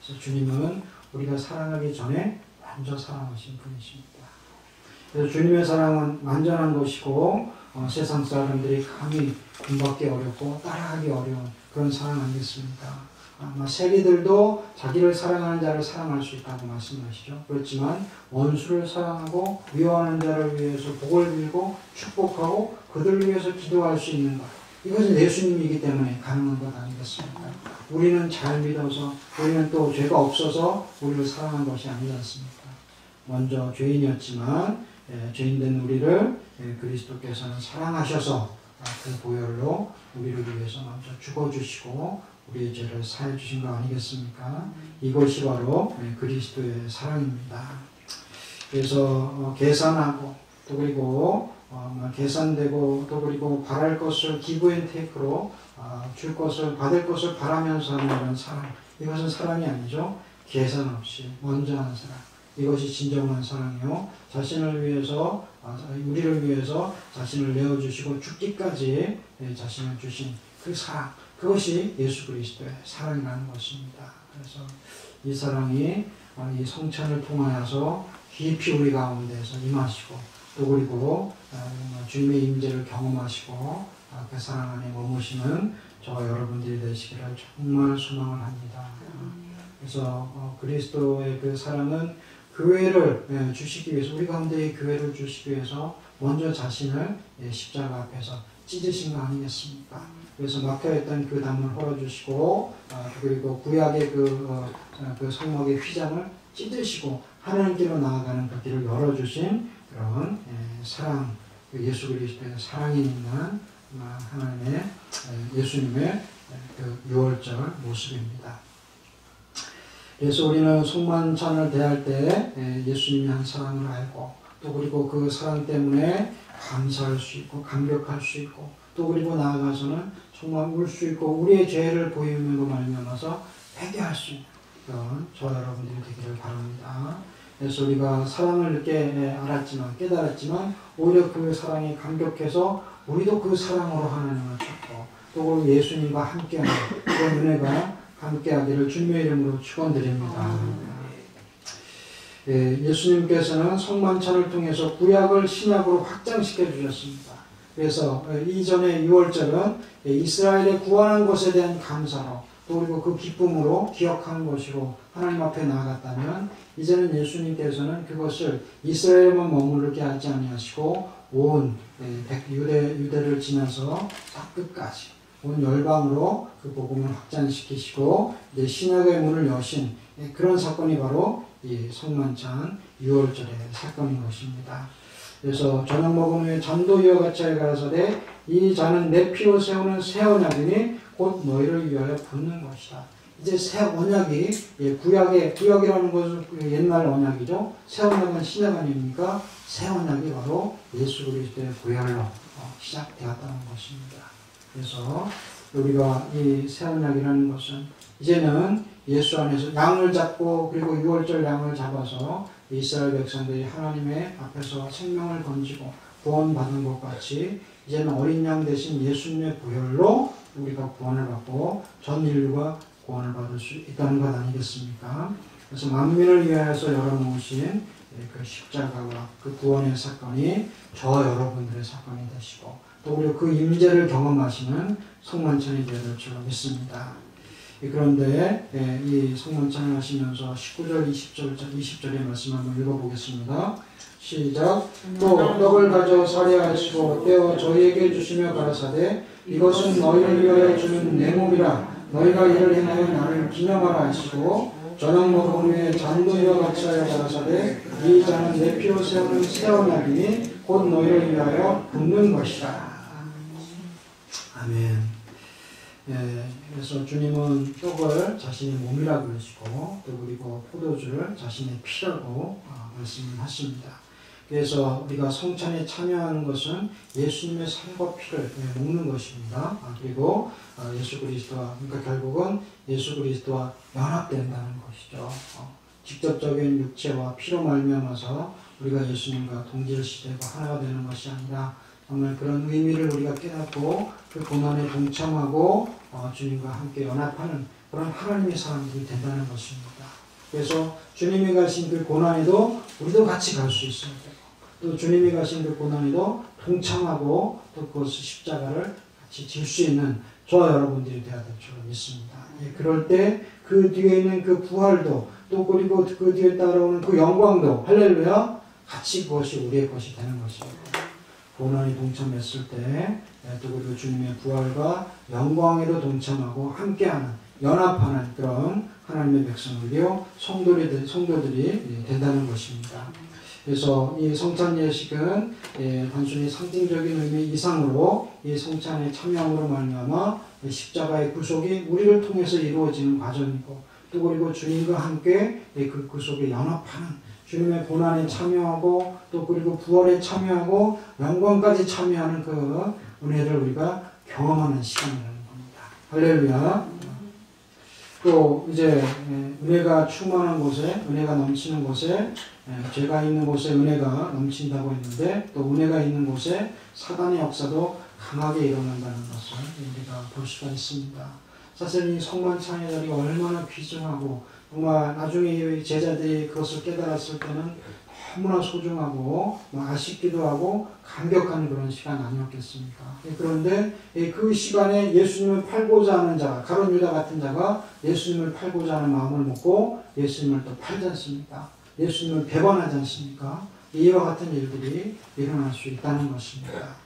그래서 주님은 우리가 사랑하기 전에 먼저 사랑하신 분이십니다. 그래서 주님의 사랑은 완전한 것이고 세상 사람들이 감히 본받기 어렵고 따라하기 어려운 그런 사랑 아니겠습니까? 아마 세리들도 자기를 사랑하는 자를 사랑할 수 있다고 말씀하시죠. 그렇지만 원수를 사랑하고 미워하는 자를 위해서 복을 빌고 축복하고 그들을 위해서 기도할 수 있는 것, 이것은 예수님이기 때문에 가능한 것 아니겠습니까? 우리는 잘 믿어서, 우리는 또 죄가 없어서 우리를 사랑한 것이 아니지 않습니까? 먼저 죄인이었지만 죄인된 우리를 그리스도께서는 사랑하셔서 그 보혈로 우리를 위해서 먼저 죽어주시고 우리의 죄를 사해 주신 거 아니겠습니까? 이것이 바로 그리스도의 사랑입니다. 그래서 계산하고 또 그리고 계산되고 또 그리고 바랄 것을 기브앤테이크로 줄 것을 받을 것을 바라면서 하는 이런 사랑, 이것은 사랑이 아니죠. 계산 없이 먼저 하는 사랑, 이것이 진정한 사랑이요. 자신을 위해서 우리를 위해서 자신을 내어주시고 죽기까지 자신을 주신 그 사랑, 그것이 예수 그리스도의 사랑이라는 것입니다. 그래서 이 사랑이 이 성찬을 통하여서 깊이 우리 가운데서 임하시고 또 그리고 주님의 임재를 경험하시고 그 사랑 안에 머무시는 저와 여러분들이 되시기를 정말 소망을 합니다. 그래서 그리스도의 그 사랑은 교회를 주시기 위해서, 우리 가운데의 교회를 주시기 위해서 먼저 자신을 십자가 앞에서 찢으신 거 아니겠습니까? 그래서 막혀있던 그 담을 헐어주시고 그리고 구약의 그 성막의 휘장을 찢으시고 하나님께로 나아가는 그 길을 열어주신 그런 사랑, 예수 그리스도의 사랑이 있는 하나님의 예수님의 그 유월절 모습입니다. 그래서 우리는 성만찬을 대할 때 예수님이 한 사랑을 알고 또 그리고 그 사랑 때문에 감사할 수 있고 감격할 수 있고 또 그리고 나아가서는 정말 울 수 있고 우리의 죄를 보임으로 말미암아서 회개할 수 있는 그런 저와 여러분들이 되기를 바랍니다. 그래서 우리가 사랑을 늦게 알았지만 깨달았지만 오히려 그 사랑이 감격해서 우리도 그 사랑으로 하나님을 찾고 또 예수님과 함께하는 그런 은혜가 함께하기를 주님의 이름으로 축원드립니다. 예수님께서는 성만찬을 통해서 구약을 신약으로 확장시켜 주셨습니다. 그래서 이전의 유월절은 이스라엘의 구원한 것에 대한 감사로 또 그리고 그 기쁨으로 기억하는 것이고 하나님 앞에 나아갔다면 이제는 예수님께서는 그것을 이스라엘만 머무르게 하지 아니하시고 온 유대를 지나서 끝까지 온 열방으로 그 복음을 확장시키시고 이제 신약의 문을 여신 그런 사건이 바로 이 성만찬 유월절의 사건인 것입니다. 그래서 저녁 먹은 후에 잔도 이와 같이 가라사대 이 잔은 내 피로 세우는 새 언약이니 곧 너희를 위하여 붓는 것이다. 이제 새 언약이 구약이라는 것은 옛날 언약이죠. 새 언약은 신약 아닙니까? 새 언약이 바로 예수 그리스도의 보혈로 시작되었다는 것입니다. 그래서 우리가 이 새 언약이라는 것은 이제는 예수 안에서 양을 잡고 그리고 유월절 양을 잡아서 이스라엘 백성들이 하나님의 앞에서 생명을 던지고 구원받은 것 같이 이제는 어린 양 대신 예수님의 보혈로 우리가 구원을 받고 전 인류가 구원을 받을 수 있다는 것 아니겠습니까? 그래서 만민을 위하여서 열어놓으신 그 십자가와 그 구원의 사건이 저 여러분들의 사건이 되시고 또 우리 그 임재를 경험하시는 성만찬이 되어질 줄 믿습니다. 그런데 이 성문 찬양하시면서 19절, 20절의 말씀 한번 읽어보겠습니다. 시작. 또 떡을 가져 사례하시고 떼어 저희에게 주시며 가라사대 이것은 너희를 위하여 주는 내 몸이라 너희가 이를 행하여 나를 기념하라 하시고 저녁 먹은 후에 잔도 이와 같이 하여 가라사대 이 잔은 내 피로 세우는 새 언약이니 곧 너희를 위하여 붓는 것이라. 아멘. 그래서 주님은 떡을 자신의 몸이라고 그러시고 또 그리고 포도주를 자신의 피라고 말씀을 하십니다. 그래서 우리가 성찬에 참여하는 것은 예수님의 삶과 피를 먹는 것입니다. 그리고 예수 그리스도와 그러니까 결국은 예수 그리스도와 연합된다는 것이죠. 직접적인 육체와 피로 말미암아서 우리가 예수님과 동질시되고 하나가 되는 것이 아니라 정말 그런 의미를 우리가 깨닫고 그 고난에 동참하고 주님과 함께 연합하는 그런 하나님의 사람들이 된다는 것입니다. 그래서 주님이 가신 그 고난에도 우리도 같이 갈 수 있어야 되고 또 주님이 가신 그 고난에도 동참하고 또 그것을 십자가를 같이 질 수 있는 저와 여러분들이 되어야 될 줄 믿습니다. 그럴 때 그 뒤에 있는 그 부활도 또 그리고 그 뒤에 따라오는 그 영광도 할렐루야 같이 그것이 우리의 것이 되는 것입니다. 고난에 동참했을 때 또 그리고 주님의 부활과 영광에도 동참하고 함께하는 연합하는 그런 하나님의 백성들이요 성도들이 된다는 것입니다. 그래서 이 성찬 예식은 단순히 상징적인 의미 이상으로 이 성찬에 참여함으로 말미암아 십자가의 구속이 우리를 통해서 이루어지는 과정이고 또 그리고 주님과 함께 그 구속에 연합하는 주님의 고난에 참여하고 또 그리고 부활에 참여하고 영광까지 참여하는 그 은혜를 우리가 경험하는 시간이라는 겁니다. 할렐루야. 또 이제 은혜가 충만한 곳에 은혜가 넘치는 곳에 죄가 있는 곳에 은혜가 넘친다고 했는데 또 은혜가 있는 곳에 사단의 역사도 강하게 일어난다는 것을 우리가 볼 수가 있습니다. 사실 이 성만 찬양이 얼마나 귀중하고 정말 나중에 제자들이 그것을 깨달았을 때는 너무나 소중하고 아쉽기도 하고 감격하는 그런 시간 아니었겠습니까? 그런데 그 시간에 예수님을 팔고자 하는 자, 가룟 유다 같은 자가 예수님을 팔고자 하는 마음을 먹고 예수님을 또 팔지 않습니까? 예수님을 배반하지 않습니까? 이와 같은 일들이 일어날 수 있다는 것입니다.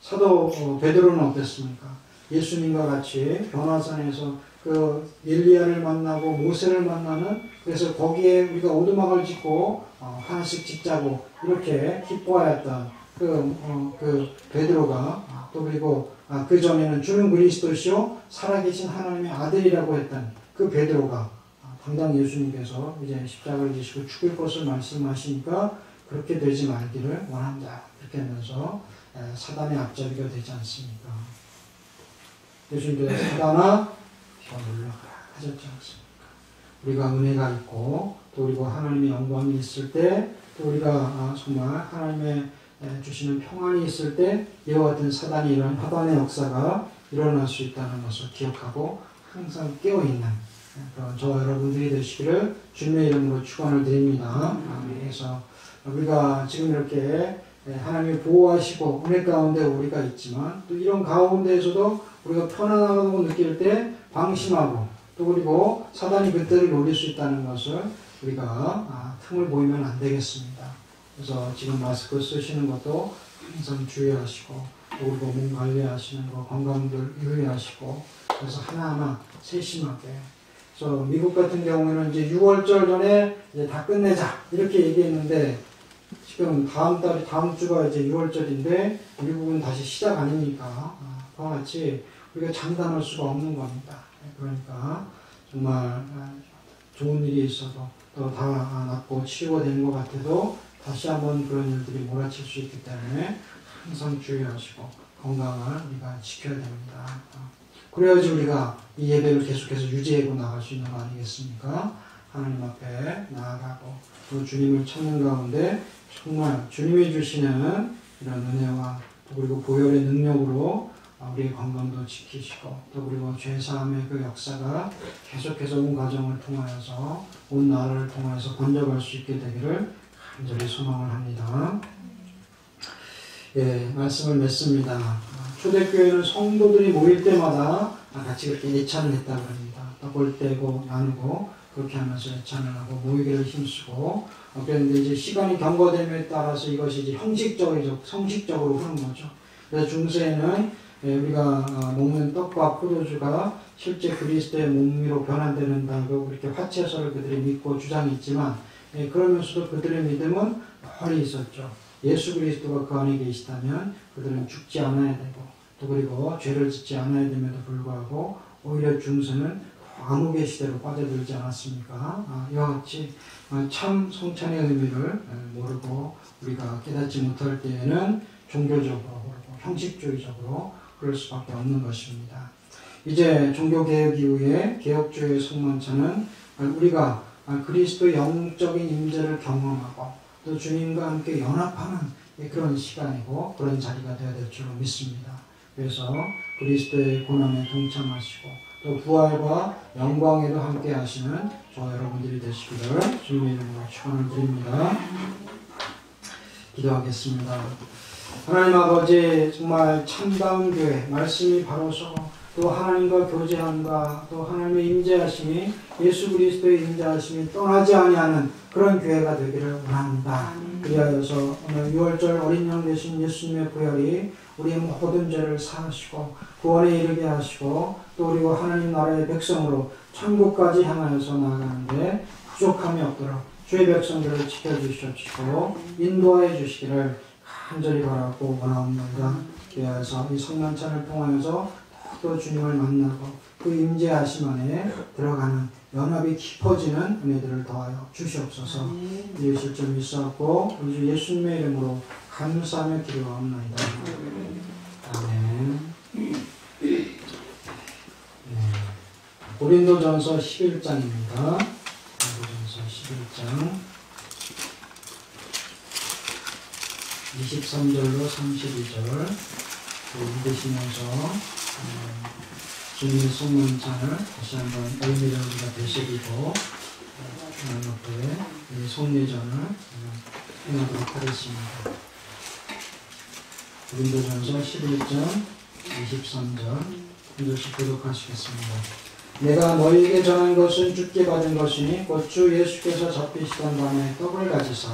사도 베드로는 어땠습니까? 예수님과 같이 변화산에서 그 엘리야를 만나고 모세를 만나는 그래서 거기에 우리가 오두막을 짓고 하나씩 짓자고 이렇게 기뻐하였던 그 베드로가 또 그리고 그 전에는 주는 그리스도시요 살아계신 하나님의 아들이라고 했던 그 베드로가 당장 예수님께서 이제 십자가를 지시고 죽을 것을 말씀하시니까 그렇게 되지 말기를 원한다 이렇게 하면서 사단의 앞잡이가 되지 않습니까? 예수님께서 사단아 물러가라 하셨지 않습니까? 우리가 은혜가 있고 또 그리고 하나님의 영광이 있을 때 또 우리가 정말 하나님의 주시는 평안이 있을 때 이와 같은 사단이 이런 화단의 역사가 일어날 수 있다는 것을 기억하고 항상 깨어있는 그런 저와 여러분들이 되시기를 주님의 이름으로 축원을 드립니다. 그래서 우리가 지금 이렇게 하나님이 보호하시고 은혜 가운데 우리가 있지만 또 이런 가운데에서도 우리가 편안하다고 느낄 때 방심하고 또 그리고 사단이 그때를 노릴 수 있다는 것을 우리가 틈을 보이면 안 되겠습니다. 그래서 지금 마스크 쓰시는 것도 항상 주의하시고 또 그리고 몸 관리하시는 거 건강들 유의하시고 그래서 하나하나 세심하게. 그래서 미국 같은 경우에는 이제 6월절 전에 이제 다 끝내자 이렇게 얘기했는데 지금 다음 주가 이제 6월절인데 미국은 다시 시작 아닙니까? 그와 같이 우리가 장담할 수가 없는 겁니다. 그러니까 정말 좋은 일이 있어도 또 다 낫고 치유가 되는 것 같아도 다시 한번 그런 일들이 몰아칠 수 있기 때문에 항상 주의하시고 건강을 우리가 지켜야 됩니다. 그래야지 우리가 이 예배를 계속해서 유지하고 나갈 수 있는 거 아니겠습니까? 하나님 앞에 나아가고 또 주님을 찾는 가운데 정말 주님이 주시는 이런 은혜와 또 그리고 보혈의 능력으로 우리의 건강도 지키시고 또 그리고 죄사함의 그 역사가 계속해서 온 가정을 통하여서 온 나라를 통하여서 번져갈 수 있게 되기를 간절히 소망을 합니다. 말씀을 맺습니다. 초대교회는 성도들이 모일 때마다 같이 그렇게 예찬을 했다고 합니다. 떡을 떼고 나누고 그렇게 하면서 예찬을 하고 모이기를 힘쓰고 그런데 이제 시간이 경과됨에 따라서 이것이 이제 성식적으로 흐른 거죠. 그래서 중세에는 우리가 먹는 떡과 포도주가 실제 그리스도의 몸으로 변환되는다고 그렇게 화채서를 그들이 믿고 주장했지만 그러면서도 그들의 믿음은 멀리 있었죠. 예수 그리스도가 그 안에 계시다면 그들은 죽지 않아야 되고 또 그리고 죄를 짓지 않아야 됨에도 불구하고 오히려 중세는 암흑의 시대로 빠져들지 않았습니까? 이와 같이 참 성찬의 의미를 모르고 우리가 깨닫지 못할 때에는 종교적으로 그리고 형식주의적으로 그럴 수밖에 없는 것입니다. 이제 종교개혁 이후에 개혁주의 성만찬은 우리가 그리스도의 영적인 임재를 경험하고 또 주님과 함께 연합하는 그런 시간이고 그런 자리가 되어야 될 줄로 믿습니다. 그래서 그리스도의 고난에 동참하시고 또 부활과 영광에도 함께 하시는 저와 여러분들이 되시기를 주님의 이름으로 축원을 드립니다. 기도하겠습니다. 하나님 아버지 정말 참다운 교회 말씀이 바로 서고 또 하나님과 교제함과 또 하나님의 임재하심이 예수 그리스도의 임재하심이 떠나지 아니하는 그런 교회가 되기를 원합니다. 그리하여서 오늘 6월절 어린 양 되신 예수님의 부활이 우리의 모든 죄를 사하시고 구원에 이르게 하시고 또 그리고 하나님 나라의 백성으로 천국까지 향하여서 나아가는데 부족함이 없도록 주의 백성들을 지켜주시옵시고 인도하여 주시기를 간절히 바라고 원하옵나이다. 그래서 이 성만찬을 통하여서 또 주님을 만나고 그 임재하심 안에 들어가는 연합이 깊어지는 은혜들을 더하여 주시옵소서. 이으실 점 있었고 우리 예수님의 이름으로 감사하며 기도하옵나이다. 아멘. 고린도전서 11장입니다. 고린도전서 11장 23절로 32절 읽으시면서 주님의 성만찬을 다시 한번 의미를 우리가 되새기고 하나님 앞에 성례전을 행하도록 하겠습니다. 고린도전서 11장 23절 한 절씩 교독하시겠습니다. 내가 너희에게 전한 것은 주께 받은 것이니 곧 주 예수께서 잡히시던 밤에 떡을 가지사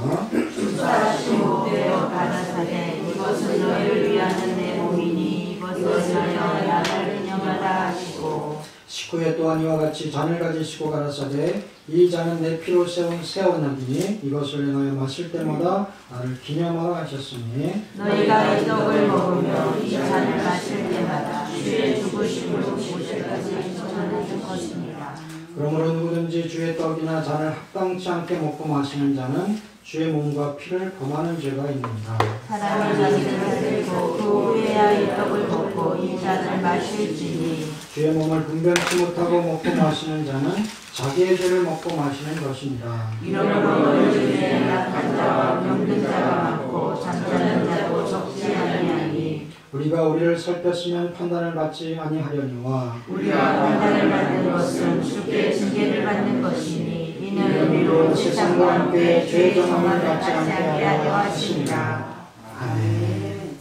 주사하시고 되어 가라사대 이것은 너희를 위하는 내 몸이니 이것을 하여 나를 기념하라 하시고 식후에 또한 이와 같이 잔을 가지시고 가라사대 이 잔은 내 피로 세운 새 언약이니 이것을 행하여 마실 때마다 나를 기념하라 하셨으니 너희가 이 떡을 먹으며 이 잔을 마실 때마다 주의 죽으심을 보실까지 전하는 것입니다. 그러므로 누구든지 주의 떡이나 잔을 합당치 않게 먹고 마시는 자는 주의 몸과 피를 범하는 죄가 있습니다. 사람이 자기를 들고 그 후에야 이 떡을 먹고 이 잔을 마실지니 주의 몸을 분별치 못하고 먹고 마시는 자는 자기의 죄를 먹고 마시는 것입니다. 이러므로 너희 중에 약한 자와 병든 자가 많고 잠자는 자도 적지 아니하니 우리가 우리를 살폈으면 판단을 받지 아니하려니와 우리가 판단을 받는 것은 주께 징계를 받는 것이니 이는 우리로 세상과 함께 죄의 정함을 받지 않게 하려 하십니다. 아멘.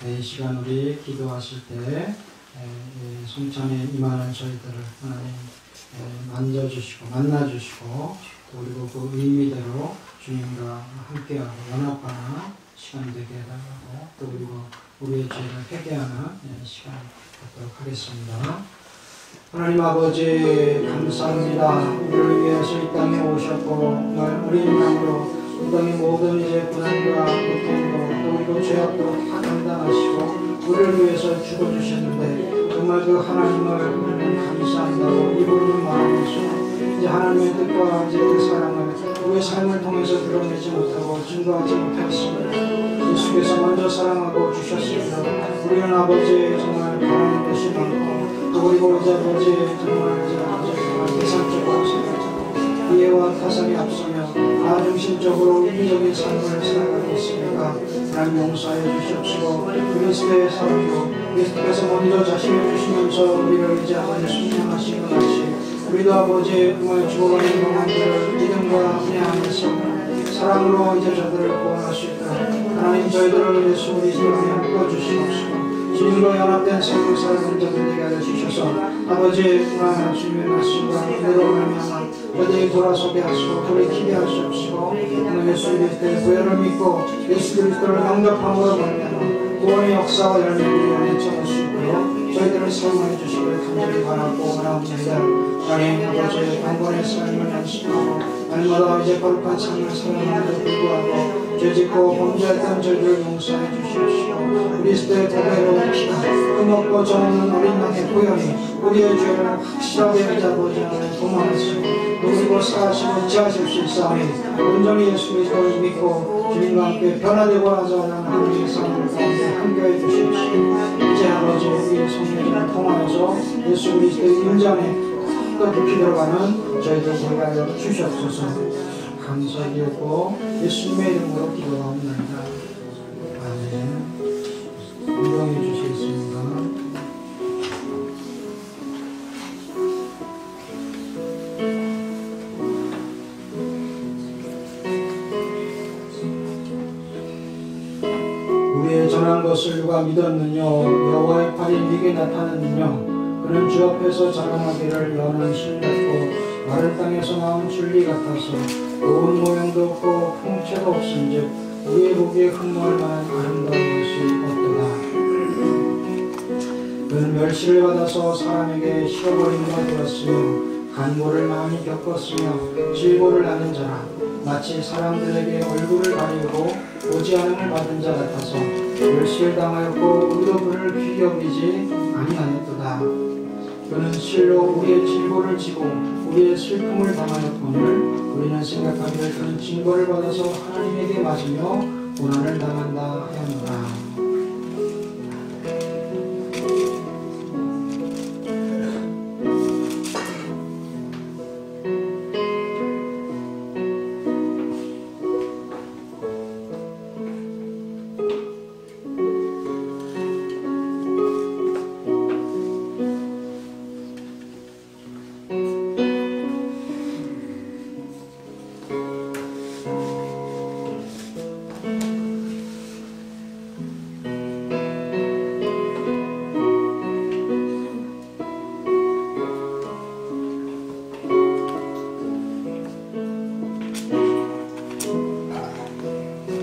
이 시간 우리 기도하실 때 성찬에 임하는 저희들을 하나님 만져주시고 만나주시고 그리고 그 의미대로 주님과 함께하고 연합하는 시간이 되게 해달라고 또 그리고 우리의 죄를 회개하는 시간 갖도록 하겠습니다. 하나님 아버지 감사합니다. 우리를 위해서 이 땅에 오셨고 정말 우리 인간으로 이 땅의 모든 이제 고난과 고통도 또 그리고 죄악도 다 감당하시고 우리를 위해서 죽어주셨는데 정말 그 하나님을 우리는 감사한다고 입으로는 말하면서 이제 하나님의 뜻과 이제 그 사랑을 우리의 삶을 통해서 드러내지 못하고 증거하지 못했습니다. 예수께서 먼저 사랑하고 주셨습니다. 우리는 아버지 정말 바라는 것이 많고 또 그리고 이제 아버지 정말 이제 아버지 대상적으로 생각하고 이해와 타산이 앞서며 나중심적으로 이기적인 삶을 살아가고 있습니까? 하나님 용서해 주시옵시고 그리스도의 사랑으로 그리스도께서 먼저 자신을 주시면서 우리를 이제 아버지 순종하신 것 같이 우리도 아버지 정말 죽어가는 영혼들을 믿음과 은혜 안에서 사랑으로 이제 저들을 구원할 수 있도록 하나님 저희들을 예수 그리스도 안에 묶어주시옵시고 주님으로 연합된 삶을 살아가는 자들 되게 하여 주셔서 아버지 주님의 말씀과 은혜로 말미암아 저들이 돌아서게 하시고 돌이키게 하시옵시고 예수 그리스도의 구원을 믿고 예수 그리스도를 영접함으로 말미암아 구원의 역사와 열매를 안에 채울 수 있도록 저희들을 사용하여 주시기를 간절히 바라고 원하옵나이다. 하나님 아버지의 강건의 삶을 연습하고 날마다 이제 거룩한 삶을 살아가는데도 불구하고 죄짓고 범죄했던 저희들을 용서해 주시옵시고 그리스도의 보배로 피가 흠없고 정없는 어린 양의 보혈이 우리의 죄를 확실하게 이제 아버지 하나님 도망하시고 그리고 사하시고 지하실 수 있사오니 온전히 예수 그리스도를 믿고 주님과 함께 변화되고 나서 하나님의 삶을 가운데 함께해 주시옵시고 이제 아버지 우리의 성령을 통하여서 예수 그리스도의 임장에 더 깊이 들어가는 저희들 되게 하여 주시옵소서. 감사드리고 예수님의 이름으로 기도하옵나이다. 아멘. 인정해 주시겠습니다. 우리의 전한 것을 누가 믿었느냐? 여호와의 팔이 네게 나타났느냐? 그는 주 앞에서 자랑하기를 연한 실 같고 마른 땅에서 나온 줄리 같아서 고운 모양도 없고 풍채도 없은즉 우리의 보기에 흠모할 만한 아름다운 것이 없도다. 그는 멸시를 받아서 사람에게 실어버리는 바 되었으며 간고를 많이 겪었으며 질고를 나는 자라 마치 사람들에게 얼굴을 가리고 보지 않음을 받은 자 같아서 멸시를 당하였고 우리도 그를 귀히 여기지 아니하였도다. 그는 실로 우리의 질고를 지고 우리의 슬픔을 당하였거늘 우리는 생각하기를 그는 징벌을 받아서 하나님에게 맞으며 고난을 당한다 하였노라.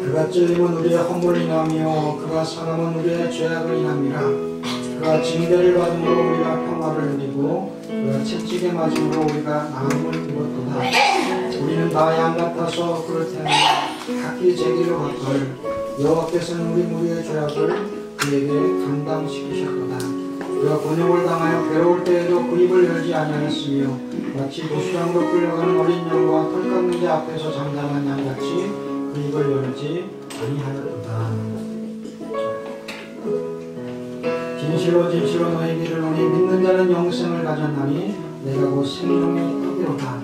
그가 찔림은 우리의 허물을 인하며 그가 상함은 우리의 죄악을 인함이라. 그가 징계를 받음으로 우리가 평화를 누리고 그가 채찍에 맞음으로 우리가 나음을 입었도다. 우리는 다 양 같아서 그렇다면 각기 제기를 받걸 여호와께서는 우리 무리의 죄악을 그에게 감당시키셨도다. 그가 곤욕을 당하여 괴로울 때에도 그 입을 열지 아니하였으며 마치 도시락으로 끌려가는 어린 양과 털 깎는 자 앞에서 잠잠한 양같이 그 입을 열지 아니하였도다. 진실로 진실로 너희에게 이르노니 믿는 자는 영생을 가졌나니 내가 곧 생명의 떡이로다.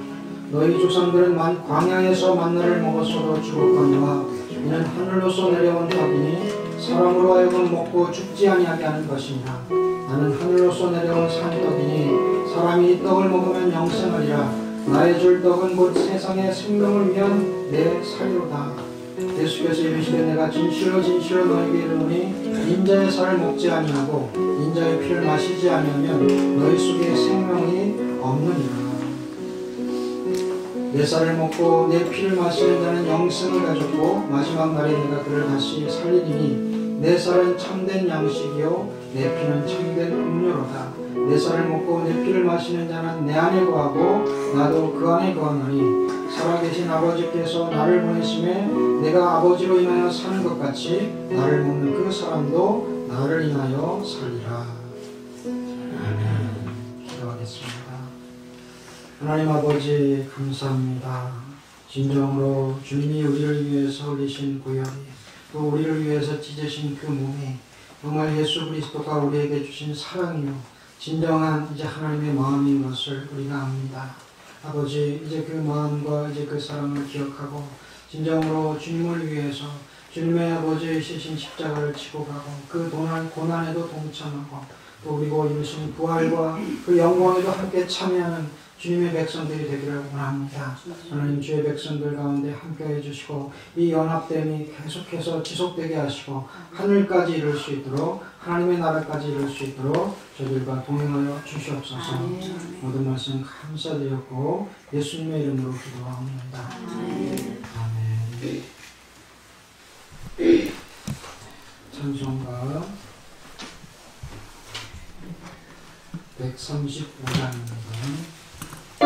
너희 조상들은 광야에서 만나를 먹었어도 죽었거니와 이는 하늘로서 내려온 떡이니 사람으로 하여금 먹고 죽지 아니하게 하는 것이니라. 나는 하늘로서 내려온 산떡이니 사람이 이 떡을 먹으면 영생하리라. 나의 줄 떡은 곧 세상의 생명을 위한 내 살이로다. 예수께서 이르시되 내가 진실로 진실로 너희에게 이르노니 인자의 살을 먹지 아니하고 인자의 피를 마시지 아니하면 너희 속에 생명이 없느니라. 내 살을 먹고 내 피를 마시는 자는 영생을 가졌고 마지막 날에 내가 그를 다시 살리리니 내 살은 참된 양식이요 내 피는 참된 음료로다. 내 살을 먹고 내 피를 마시는 자는 내 안에 거하고 나도 그 안에 거하노니 살아계신 아버지께서 나를 보내심에 내가 아버지로 인하여 사는 것 같이 나를 먹는 그 사람도 나를 인하여 살리라. 아멘. 기도하겠습니다. 하나님 아버지 감사합니다. 진정으로 주님이 우리를 위해서 흘리신 구혈이 또 우리를 위해서 찢으신 그 몸이 정말 예수 그리스도가 우리에게 주신 사랑이요 진정한 이제 하나님의 마음인 것을 우리가 압니다. 아버지 이제 그 마음과 이제 그 사랑을 기억하고 진정으로 주님을 위해서 주님의 아버지의 시신 십자가를 치고 가고 그 고난에도 동참하고 또 그리고 이루신 부활과 그 영광에도 함께 참여하는 주님의 백성들이 되기를 원합니다. 하나님 주의 백성들 가운데 함께해 주시고 이 연합됨이 계속해서 지속되게 하시고 하늘까지 이룰 수 있도록 하나님의 나라까지 이룰 수 있도록 저들과 동행하여 주시옵소서. 모든 말씀 감사드렸고 예수님의 이름으로 기도합니다. 아멘. 찬송가 135장입니다. 주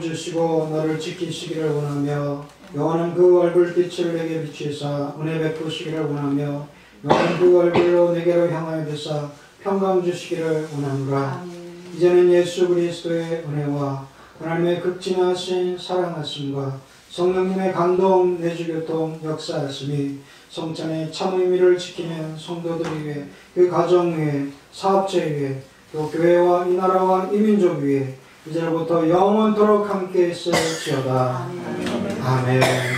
주시고 너를 지키시기를 원하며 여호와는 그 얼굴빛을 내게 비추사 은혜 베푸시기를 원하며 여호와는 그 얼굴로 내게로 향하여 되사 평강 주시기를 원하노라. 이제는 예수 그리스도의 은혜와 하나님의 극진하신 사랑하심과 성령님의 감동 내주교통 역사하심이 성찬의 참 의미를 지키는 성도들 위해 그 가정 위에 사업체 위에 또 교회와 이 나라와 이 민족 위에 이제부터 영원토록 함께 있을지어다. 아멘.